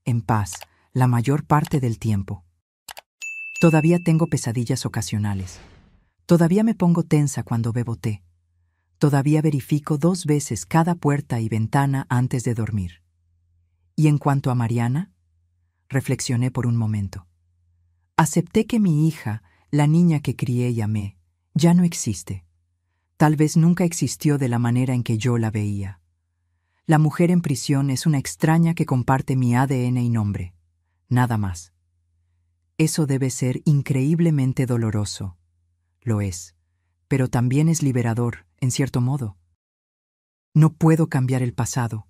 En paz, la mayor parte del tiempo. Todavía tengo pesadillas ocasionales. Todavía me pongo tensa cuando bebo té. Todavía verifico 2 veces cada puerta y ventana antes de dormir. ¿Y en cuanto a Mariana? Reflexioné por un momento. Acepté que mi hija, la niña que crié y amé, ya no existe. Tal vez nunca existió de la manera en que yo la veía. La mujer en prisión es una extraña que comparte mi ADN y nombre. Nada más. Eso debe ser increíblemente doloroso. Lo es, pero también es liberador, en cierto modo. No puedo cambiar el pasado.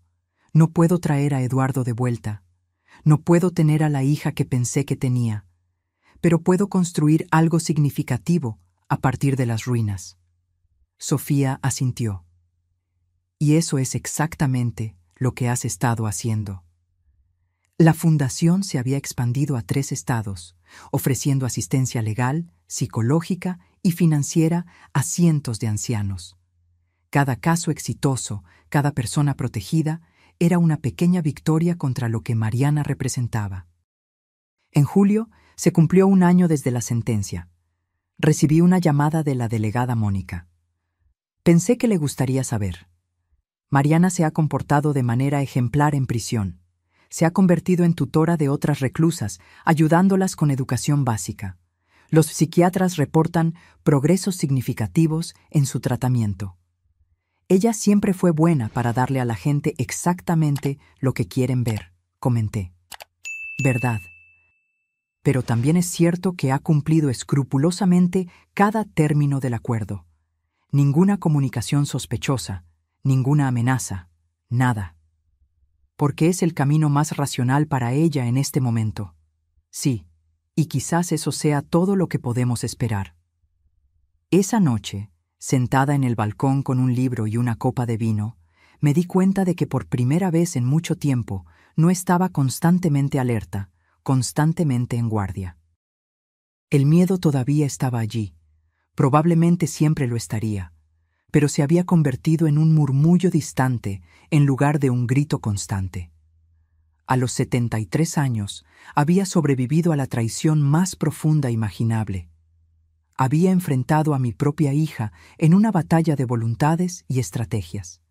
No puedo traer a Eduardo de vuelta. No puedo tener a la hija que pensé que tenía. Pero puedo construir algo significativo a partir de las ruinas. Sofía asintió. Y eso es exactamente lo que has estado haciendo. La fundación se había expandido a 3 estados, ofreciendo asistencia legal, psicológica y financiera a cientos de ancianos. Cada caso exitoso, cada persona protegida, era una pequeña victoria contra lo que Mariana representaba. En julio se cumplió 1 año desde la sentencia. Recibí una llamada de la delegada Mónica. Pensé que le gustaría saber. Mariana se ha comportado de manera ejemplar en prisión. Se ha convertido en tutora de otras reclusas, ayudándolas con educación básica. Los psiquiatras reportan progresos significativos en su tratamiento. Ella siempre fue buena para darle a la gente exactamente lo que quieren ver, comenté. Verdad. Pero también es cierto que ha cumplido escrupulosamente cada término del acuerdo. Ninguna comunicación sospechosa, ninguna amenaza, nada. Porque es el camino más racional para ella en este momento. Sí, Y quizás eso sea todo lo que podemos esperar. Esa noche, sentada en el balcón con un libro y una copa de vino, me di cuenta de que por primera vez en mucho tiempo no estaba constantemente alerta, constantemente en guardia. El miedo todavía estaba allí, probablemente siempre lo estaría, pero se había convertido en un murmullo distante en lugar de un grito constante. A los 73 años, había sobrevivido a la traición más profunda imaginable. Había enfrentado a mi propia hija en una batalla de voluntades y estrategias.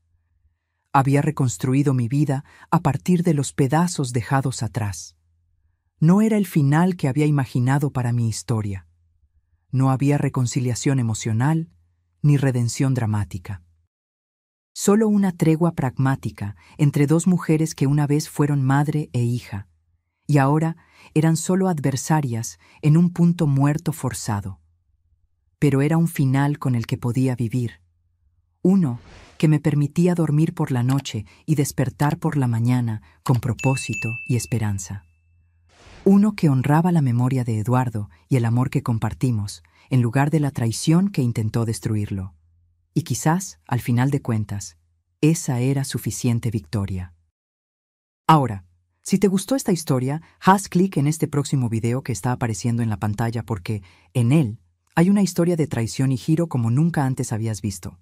Había reconstruido mi vida a partir de los pedazos dejados atrás. No era el final que había imaginado para mi historia. No había reconciliación emocional ni redención dramática. Solo una tregua pragmática entre dos mujeres que una vez fueron madre e hija, y ahora eran solo adversarias en un punto muerto forzado. Pero era un final con el que podía vivir. Uno que me permitía dormir por la noche y despertar por la mañana con propósito y esperanza. Uno que honraba la memoria de Eduardo y el amor que compartimos, en lugar de la traición que intentó destruirlo. Y quizás, al final de cuentas, esa era suficiente victoria. Ahora, si te gustó esta historia, haz clic en este próximo video que está apareciendo en la pantalla porque, en él, hay una historia de traición y giro como nunca antes habías visto.